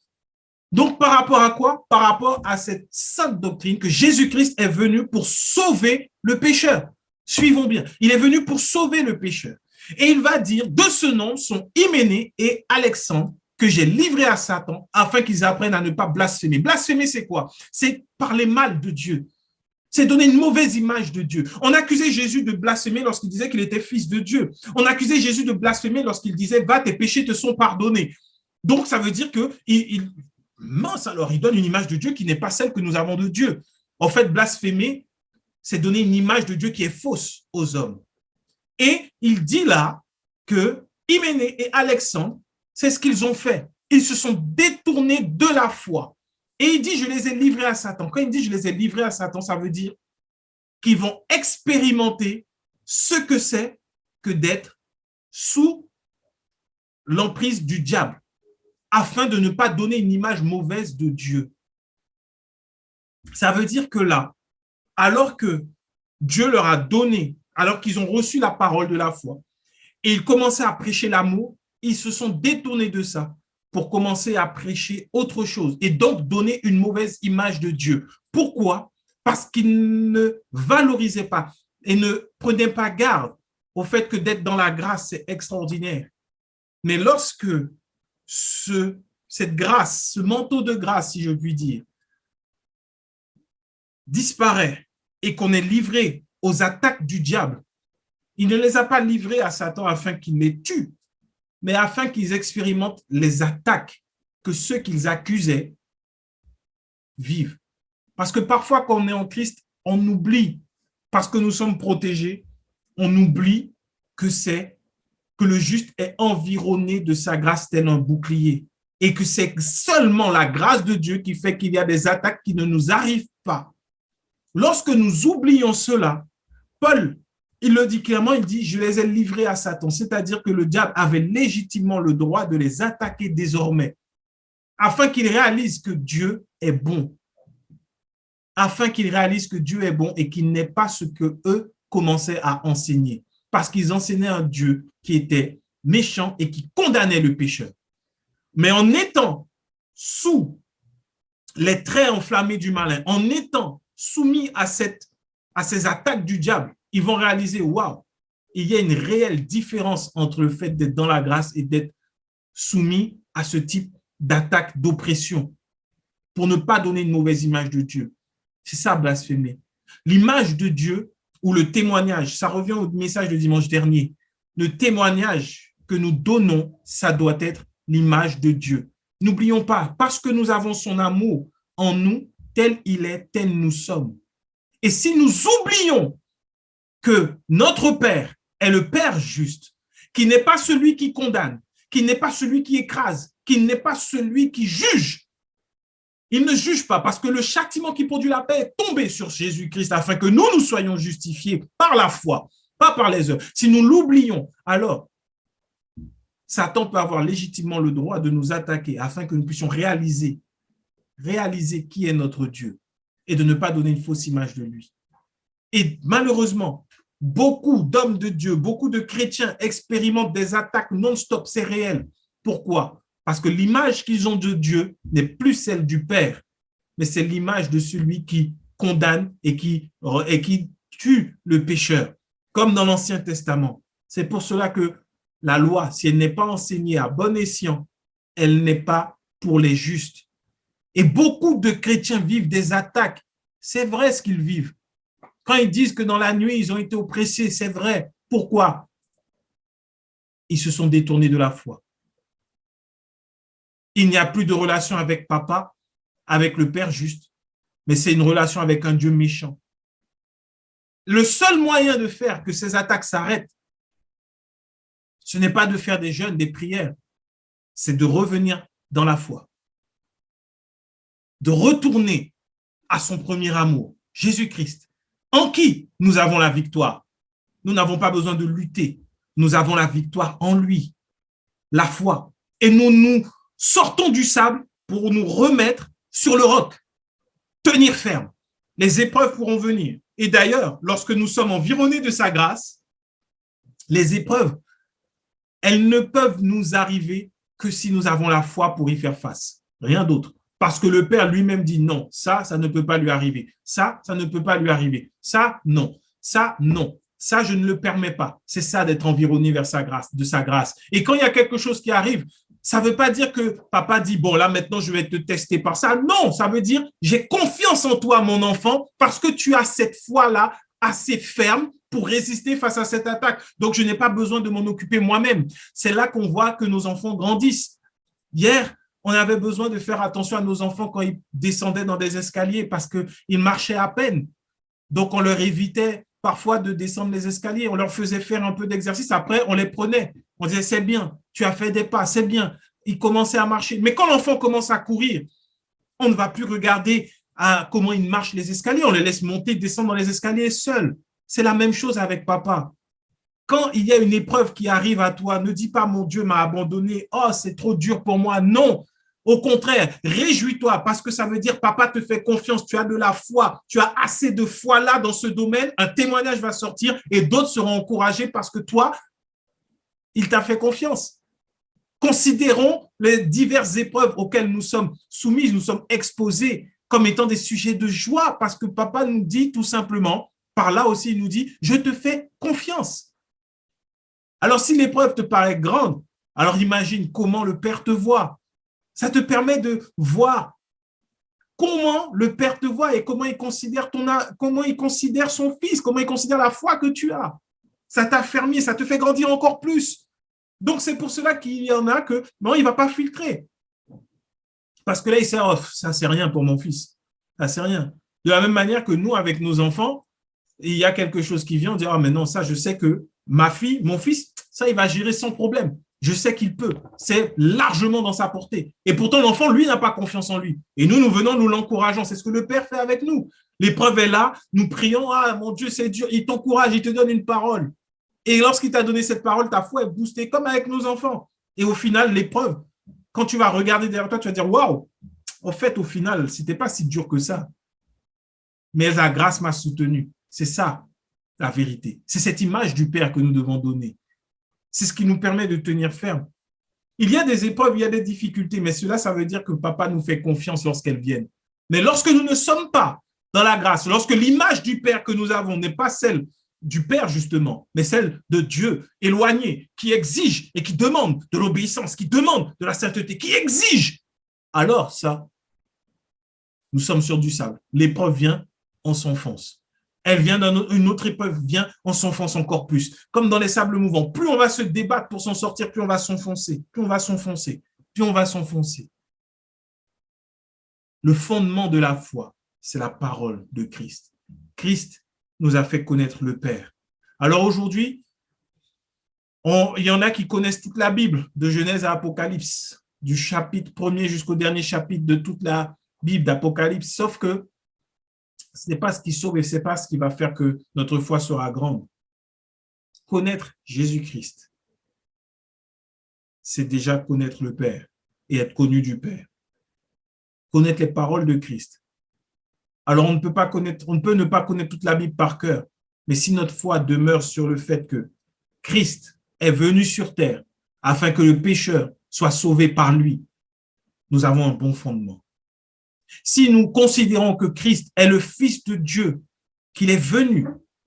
Donc, par rapport à quoi? Par rapport à cette sainte doctrine que Jésus-Christ est venu pour sauver le pécheur. Suivons bien. Il est venu pour sauver le pécheur. Et il va dire, de ce nom sont Hyménée et Alexandre, que j'ai livrés à Satan, afin qu'ils apprennent à ne pas blasphémer. Blasphémer, c'est quoi? C'est parler mal de Dieu. C'est donner une mauvaise image de Dieu. On accusait Jésus de blasphémer lorsqu'il disait qu'il était fils de Dieu. On accusait Jésus de blasphémer lorsqu'il disait, va, tes péchés te sont pardonnés. Donc, ça veut dire que mince alors, il donne une image de Dieu qui n'est pas celle que nous avons de Dieu. En fait, blasphémer, c'est donner une image de Dieu qui est fausse aux hommes. Et il dit là que Hyménée et Alexandre, c'est ce qu'ils ont fait. Ils se sont détournés de la foi. Et il dit, je les ai livrés à Satan. Quand il dit, je les ai livrés à Satan, ça veut dire qu'ils vont expérimenter ce que c'est que d'être sous l'emprise du diable, afin de ne pas donner une image mauvaise de Dieu. Ça veut dire que là, alors que Dieu leur a donné, alors qu'ils ont reçu la parole de la foi, et ils commençaient à prêcher l'amour, ils se sont détournés de ça pour commencer à prêcher autre chose et donc donner une mauvaise image de Dieu. Pourquoi? Parce qu'ils ne valorisaient pas et ne prenaient pas garde au fait que d'être dans la grâce, c'est extraordinaire. Mais lorsque cette grâce, ce manteau de grâce, si je puis dire, disparaît et qu'on est livré aux attaques du diable, il ne les a pas livrés à Satan afin qu'il les tue, mais afin qu'ils expérimentent les attaques que ceux qu'ils accusaient vivent. Parce que parfois, quand on est en Christ, on oublie, parce que nous sommes protégés, on oublie que le juste est environné de sa grâce tel un bouclier et que c'est seulement la grâce de Dieu qui fait qu'il y a des attaques qui ne nous arrivent pas. Lorsque nous oublions cela, Paul, il le dit clairement, il dit, je les ai livrés à Satan, c'est-à-dire que le diable avait légitimement le droit de les attaquer désormais, afin qu'ils réalisent que Dieu est bon, afin qu'ils réalisent que Dieu est bon et qu'il n'est pas ce que eux commençaient à enseigner, parce qu'ils enseignaient un Dieu qui était méchant et qui condamnait le pécheur. Mais en étant sous les traits enflammés du malin, en étant soumis à ces attaques du diable, ils vont réaliser, waouh, il y a une réelle différence entre le fait d'être dans la grâce et d'être soumis à ce type d'attaque, d'oppression, pour ne pas donner une mauvaise image de Dieu. C'est ça, blasphémer. L'image de Dieu ou le témoignage, ça revient au message de dimanche dernier. Le témoignage que nous donnons, ça doit être l'image de Dieu. N'oublions pas, parce que nous avons son amour en nous, tel il est, tel nous sommes. Et si nous oublions que notre Père est le Père juste, qui n'est pas celui qui condamne, qui n'est pas celui qui écrase, qui n'est pas celui qui juge. Il ne juge pas parce que le châtiment qui produit la paix est tombé sur Jésus-Christ afin que nous soyons justifiés par la foi, pas par les œuvres. Si nous l'oublions, alors Satan peut avoir légitimement le droit de nous attaquer afin que nous puissions réaliser qui est notre Dieu et de ne pas donner une fausse image de lui. Et malheureusement, beaucoup d'hommes de Dieu, beaucoup de chrétiens expérimentent des attaques non-stop, c'est réel. Pourquoi? Parce que l'image qu'ils ont de Dieu n'est plus celle du Père, mais c'est l'image de celui qui condamne et qui tue le pécheur, comme dans l'Ancien Testament. C'est pour cela que la loi, si elle n'est pas enseignée à bon escient, elle n'est pas pour les justes. Et beaucoup de chrétiens vivent des attaques. C'est vrai ce qu'ils vivent. Quand ils disent que dans la nuit, ils ont été oppressés, c'est vrai. Pourquoi? Ils se sont détournés de la foi. Il n'y a plus de relation avec papa, avec le Père juste, mais c'est une relation avec un Dieu méchant. Le seul moyen de faire que ces attaques s'arrêtent, ce n'est pas de faire des jeûnes, des prières, c'est de revenir dans la foi, de retourner à son premier amour, Jésus-Christ, en qui nous avons la victoire. Nous n'avons pas besoin de lutter. Nous avons la victoire en lui, la foi. Et nous sortons du sable pour nous remettre sur le roc, tenir ferme. Les épreuves pourront venir. Et d'ailleurs, lorsque nous sommes environnés de sa grâce, les épreuves, elles ne peuvent nous arriver que si nous avons la foi pour y faire face. Rien d'autre. Parce que le Père lui-même dit non, ça ne peut pas lui arriver. Ça ne peut pas lui arriver. Ça, non. Ça, non. Ça, je ne le permets pas. C'est ça d'être environné vers sa grâce, de sa grâce. Et quand il y a quelque chose qui arrive, ça ne veut pas dire que papa dit, bon, là, maintenant, je vais te tester par ça. Non, ça veut dire, j'ai confiance en toi, mon enfant, parce que tu as cette foi-là assez ferme pour résister face à cette attaque. Donc, je n'ai pas besoin de m'en occuper moi-même. C'est là qu'on voit que nos enfants grandissent. Hier, on avait besoin de faire attention à nos enfants quand ils descendaient dans des escaliers parce qu'ils marchaient à peine. Donc, on leur évitait parfois de descendre les escaliers. On leur faisait faire un peu d'exercice. Après, on les prenait. On disait, c'est bien, tu as fait des pas, c'est bien. Ils commençaient à marcher. Mais quand l'enfant commence à courir, on ne va plus regarder comment ils marchent les escaliers. On les laisse monter, descendre dans les escaliers seuls. C'est la même chose avec papa. Quand il y a une épreuve qui arrive à toi, ne dis pas, mon Dieu m'a abandonné. Oh, c'est trop dur pour moi. Non. Au contraire, réjouis-toi parce que ça veut dire papa te fait confiance, tu as de la foi, tu as assez de foi là dans ce domaine, un témoignage va sortir et d'autres seront encouragés parce que toi, il t'a fait confiance. Considérons les diverses épreuves auxquelles nous sommes soumis, nous sommes exposés comme étant des sujets de joie parce que papa nous dit tout simplement, par là aussi il nous dit, je te fais confiance. Alors si l'épreuve te paraît grande, alors imagine comment le Père te voit. Ça te permet de voir comment le Père te voit et comment il considère son fils, comment il considère la foi que tu as. Ça t'affermit, ça te fait grandir encore plus. Donc, c'est pour cela qu'il y en a que, non, il ne va pas filtrer. Parce que là, il sait, oh, ça, c'est rien pour mon fils. Ça, c'est rien. De la même manière que nous, avec nos enfants, il y a quelque chose qui vient, on dit, ah, mais non, ça, je sais que ma fille, mon fils, ça, il va gérer sans problème. Je sais qu'il peut. C'est largement dans sa portée. Et pourtant, l'enfant, lui, n'a pas confiance en lui. Et nous venons, nous l'encourageons. C'est ce que le Père fait avec nous. L'épreuve est là. Nous prions. Ah, mon Dieu, c'est dur. Il t'encourage. Il te donne une parole. Et lorsqu'il t'a donné cette parole, ta foi est boostée comme avec nos enfants. Et au final, l'épreuve, quand tu vas regarder derrière toi, tu vas dire, waouh, en fait, au final, ce n'était pas si dur que ça. Mais la grâce m'a soutenu. C'est ça, la vérité. C'est cette image du Père que nous devons donner. C'est ce qui nous permet de tenir ferme. Il y a des épreuves, il y a des difficultés, mais cela, ça veut dire que papa nous fait confiance lorsqu'elles viennent. Mais lorsque nous ne sommes pas dans la grâce, lorsque l'image du Père que nous avons n'est pas celle du Père, justement, mais celle de Dieu éloigné, qui exige et qui demande de l'obéissance, qui demande de la sainteté, qui exige, alors ça, nous sommes sur du sable. L'épreuve vient, on s'enfonce. Elle vient une autre épreuve, vient, on s'enfonce encore plus. Comme dans les sables mouvants, plus on va se débattre pour s'en sortir, plus on va s'enfoncer, plus on va s'enfoncer, plus on va s'enfoncer. Le fondement de la foi, c'est la parole de Christ. Christ nous a fait connaître le Père. Alors aujourd'hui, il y en a qui connaissent toute la Bible, de Genèse à Apocalypse, du chapitre 1er jusqu'au dernier chapitre de toute la Bible d'Apocalypse, sauf que ce n'est pas ce qui sauve et ce n'est pas ce qui va faire que notre foi sera grande. Connaître Jésus-Christ, c'est déjà connaître le Père et être connu du Père. Connaître les paroles de Christ. Alors, on ne peut ne pas connaître toute la Bible par cœur, mais si notre foi demeure sur le fait que Christ est venu sur terre afin que le pécheur soit sauvé par lui, nous avons un bon fondement. Si nous considérons que Christ est le Fils de Dieu, qu'il est venu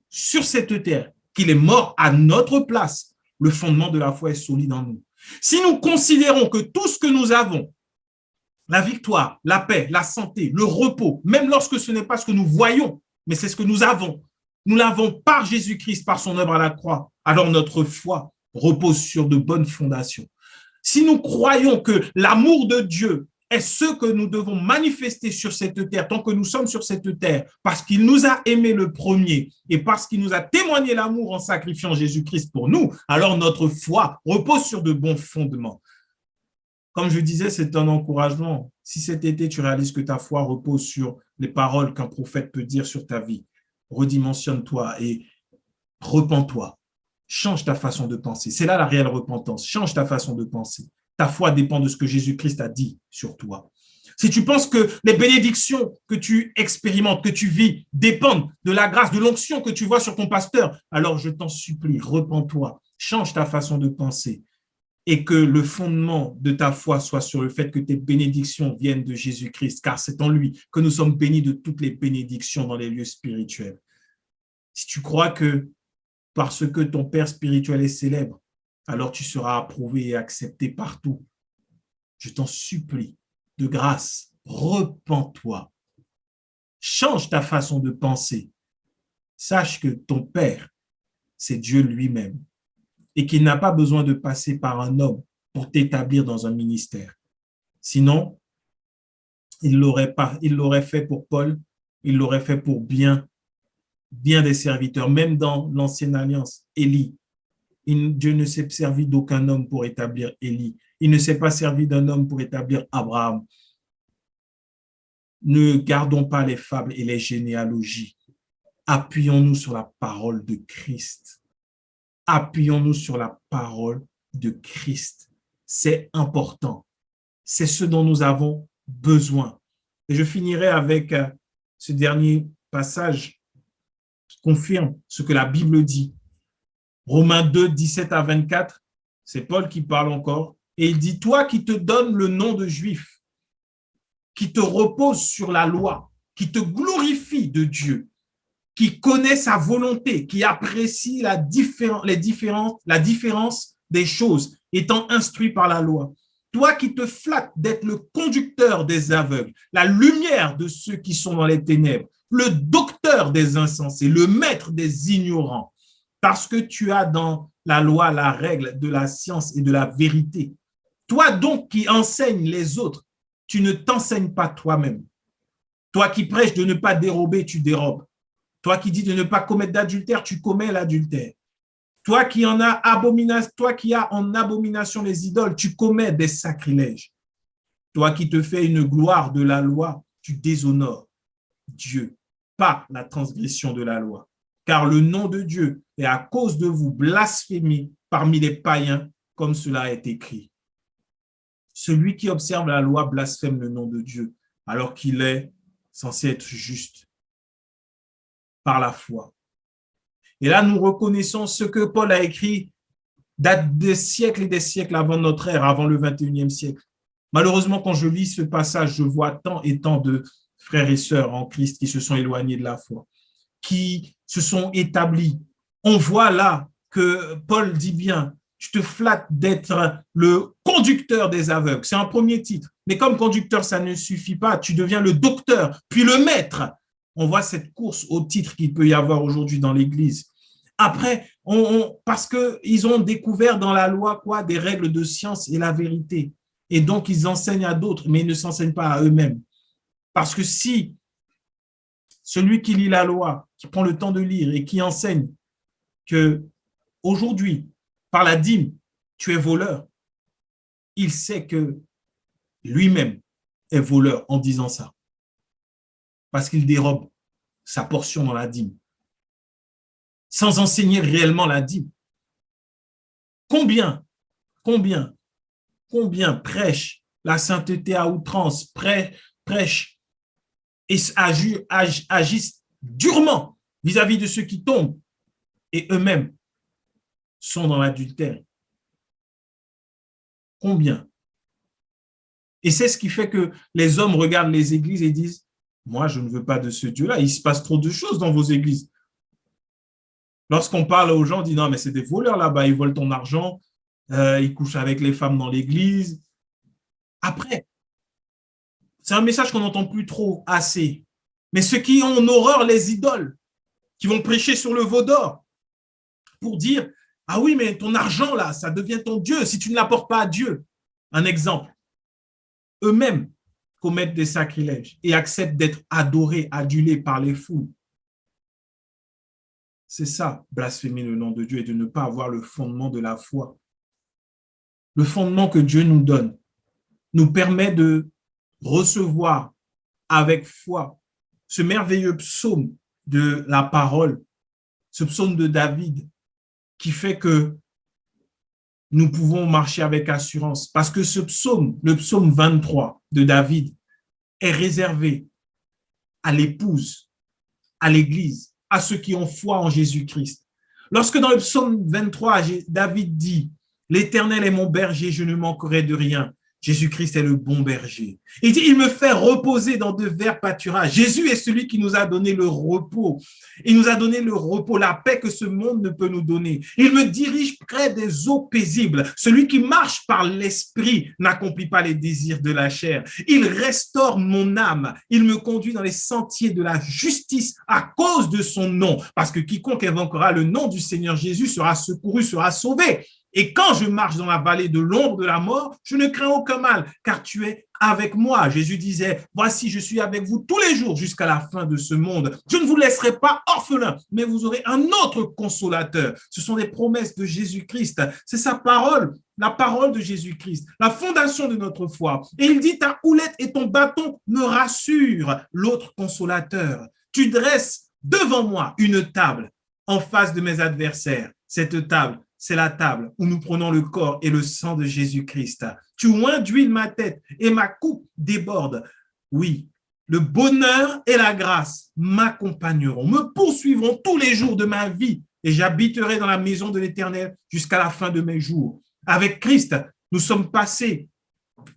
sur cette terre, qu'il est mort à notre place, le fondement de la foi est solide en nous. Si nous considérons que tout ce que nous avons, la victoire, la paix, la santé, le repos, même lorsque ce n'est pas ce que nous voyons, mais c'est ce que nous l'avons par Jésus-Christ, par son œuvre à la croix, alors notre foi repose sur de bonnes fondations. Si nous croyons que l'amour de Dieu est ce que nous devons manifester sur cette terre, tant que nous sommes sur cette terre, parce qu'il nous a aimés le premier et parce qu'il nous a témoigné l'amour en sacrifiant Jésus-Christ pour nous, alors notre foi repose sur de bons fondements. Comme je disais, c'est un encouragement. Si cet été, tu réalises que ta foi repose sur les paroles qu'un prophète peut dire sur ta vie, redimensionne-toi et repens-toi. Change ta façon de penser. C'est là la réelle repentance. Change ta façon de penser. Ta foi dépend de ce que Jésus-Christ a dit sur toi. Si tu penses que les bénédictions que tu expérimentes, que tu vis, dépendent de la grâce, de l'onction que tu vois sur ton pasteur, alors je t'en supplie, repens-toi, change ta façon de penser et que le fondement de ta foi soit sur le fait que tes bénédictions viennent de Jésus-Christ, car c'est en lui que nous sommes bénis de toutes les bénédictions dans les lieux spirituels. Si tu crois que parce que ton Père spirituel est célèbre, alors tu seras approuvé et accepté partout. Je t'en supplie, de grâce, repens-toi. Change ta façon de penser. Sache que ton Père, c'est Dieu lui-même et qu'il n'a pas besoin de passer par un homme pour t'établir dans un ministère. Sinon, il l'aurait fait pour Paul, il l'aurait fait pour bien des serviteurs, même dans l'ancienne alliance, Élie. Dieu ne s'est servi d'aucun homme pour établir Élie. Il ne s'est pas servi d'un homme pour établir Abraham. Ne gardons pas les fables et les généalogies. Appuyons-nous sur la parole de Christ. Appuyons-nous sur la parole de Christ. C'est important. C'est ce dont nous avons besoin. Et je finirai avec ce dernier passage qui confirme ce que la Bible dit. Romains 2, 17 à 24, c'est Paul qui parle encore. Et il dit, toi qui te donnes le nom de juif, qui te repose sur la loi, qui te glorifie de Dieu, qui connaît sa volonté, qui apprécie la différence des choses, étant instruit par la loi. Toi qui te flattes d'être le conducteur des aveugles, la lumière de ceux qui sont dans les ténèbres, le docteur des insensés, le maître des ignorants, parce que tu as dans la loi la règle de la science et de la vérité. Toi donc qui enseignes les autres, tu ne t'enseignes pas toi-même. Toi qui prêches de ne pas dérober, tu dérobes. Toi qui dis de ne pas commettre d'adultère, tu commets l'adultère. Toi qui as en abomination les idoles, tu commets des sacrilèges. Toi qui te fais une gloire de la loi, tu déshonores Dieu par la transgression de la loi. Car le nom de Dieu est à cause de vous blasphémé parmi les païens, comme cela est écrit. Celui qui observe la loi blasphème le nom de Dieu, alors qu'il est censé être juste par la foi. Et là, nous reconnaissons ce que Paul a écrit date des siècles et des siècles avant notre ère, avant le 21e siècle. Malheureusement, quand je lis ce passage, je vois tant et tant de frères et sœurs en Christ qui se sont éloignés de la foi, qui se sont établis. On voit là que Paul dit bien, je te flatte d'être le conducteur des aveugles. C'est un premier titre. Mais comme conducteur, ça ne suffit pas. Tu deviens le docteur, puis le maître. On voit cette course au titre qu'il peut y avoir aujourd'hui dans l'Église. Après, parce qu'ils ont découvert dans la loi des règles de science et la vérité. Et donc, ils enseignent à d'autres, mais ils ne s'enseignent pas à eux-mêmes. Parce que si celui qui lit la loi, qui prend le temps de lire et qui enseigne que aujourd'hui, par la dîme, tu es voleur, il sait que lui-même est voleur en disant ça. Parce qu'il dérobe sa portion dans la dîme, sans enseigner réellement la dîme. Combien prêchent la sainteté à outrance, prêchent et agissent durement vis-à-vis de ceux qui tombent et eux-mêmes sont dans l'adultère. Combien? Et c'est ce qui fait que les hommes regardent les églises et disent, moi, je ne veux pas de ce Dieu-là, il se passe trop de choses dans vos églises. Lorsqu'on parle aux gens, on dit, non, mais c'est des voleurs là-bas, ils volent ton argent, ils couchent avec les femmes dans l'église. Après, c'est un message qu'on n'entend plus trop assez. Mais ceux qui ont en horreur les idoles, qui vont prêcher sur le veau d'or pour dire, ah oui, mais ton argent là, ça devient ton Dieu si tu ne l'apportes pas à Dieu. Un exemple. Eux-mêmes commettent des sacrilèges et acceptent d'être adorés, adulés par les foules. C'est ça, blasphémer le nom de Dieu et de ne pas avoir le fondement de la foi. Le fondement que Dieu nous donne nous permet de recevoir avec foi ce merveilleux psaume de la parole ce psaume de David qui fait que nous pouvons marcher avec assurance. Parce que ce psaume, le psaume 23 de David, est réservé à l'épouse, à l'Église, à ceux qui ont foi en Jésus-Christ. Lorsque dans le psaume 23, David dit « L'Éternel est mon berger, je ne manquerai de rien ». Jésus-Christ est le bon berger. Il dit, il me fait reposer dans de verts pâturages. Jésus est celui qui nous a donné le repos. Il nous a donné le repos, la paix que ce monde ne peut nous donner. Il me dirige près des eaux paisibles. Celui qui marche par l'esprit n'accomplit pas les désirs de la chair. Il restaure mon âme. Il me conduit dans les sentiers de la justice à cause de son nom. Parce que quiconque invoquera le nom du Seigneur Jésus sera secouru, sera sauvé. Et quand je marche dans la vallée de l'ombre de la mort, je ne crains aucun mal, car tu es avec moi. Jésus disait, voici, je suis avec vous tous les jours jusqu'à la fin de ce monde. Je ne vous laisserai pas orphelin, mais vous aurez un autre consolateur. Ce sont des promesses de Jésus-Christ. C'est sa parole, la parole de Jésus-Christ, la fondation de notre foi. Et il dit, ta houlette et ton bâton me rassurent, l'autre consolateur. Tu dresses devant moi une table en face de mes adversaires. Cette table, c'est la table où nous prenons le corps et le sang de Jésus-Christ. Tu oins d'huile ma tête et ma coupe déborde. Oui, le bonheur et la grâce m'accompagneront, me poursuivront tous les jours de ma vie et j'habiterai dans la maison de l'Éternel jusqu'à la fin de mes jours. Avec Christ, nous sommes passés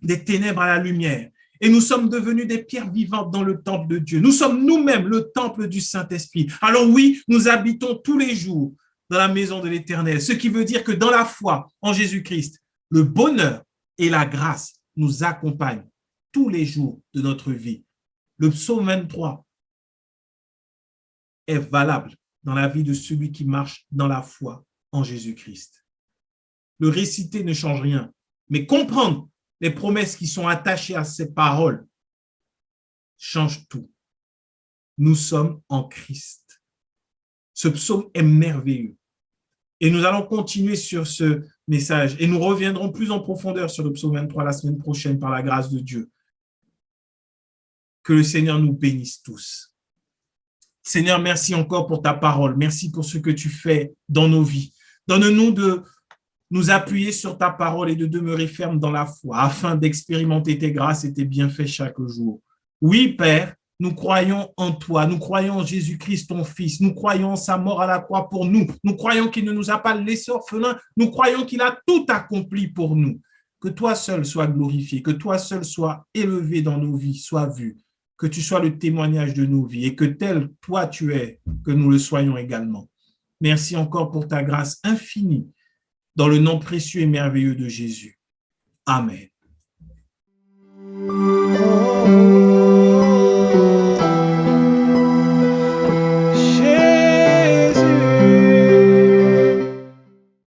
des ténèbres à la lumière et nous sommes devenus des pierres vivantes dans le temple de Dieu. Nous sommes nous-mêmes le temple du Saint-Esprit. Alors oui, nous habitons tous les jours dans la maison de l'Éternel, ce qui veut dire que dans la foi en Jésus-Christ, le bonheur et la grâce nous accompagnent tous les jours de notre vie. Le psaume 23 est valable dans la vie de celui qui marche dans la foi en Jésus-Christ. Le réciter ne change rien, mais comprendre les promesses qui sont attachées à ces paroles change tout. Nous sommes en Christ. Ce psaume est merveilleux. Et nous allons continuer sur ce message et nous reviendrons plus en profondeur sur le psaume 23 la semaine prochaine par la grâce de Dieu. Que le Seigneur nous bénisse tous. Seigneur, merci encore pour ta parole. Merci pour ce que tu fais dans nos vies. Donne-nous de nous appuyer sur ta parole et de demeurer ferme dans la foi afin d'expérimenter tes grâces et tes bienfaits chaque jour. Oui, Père, nous croyons en toi, nous croyons en Jésus-Christ, ton Fils, nous croyons en sa mort à la croix pour nous, nous croyons qu'il ne nous a pas laissés orphelins, nous croyons qu'il a tout accompli pour nous. Que toi seul sois glorifié, que toi seul sois élevé dans nos vies, sois vu, que tu sois le témoignage de nos vies et que tel toi tu es, que nous le soyons également. Merci encore pour ta grâce infinie, dans le nom précieux et merveilleux de Jésus. Amen.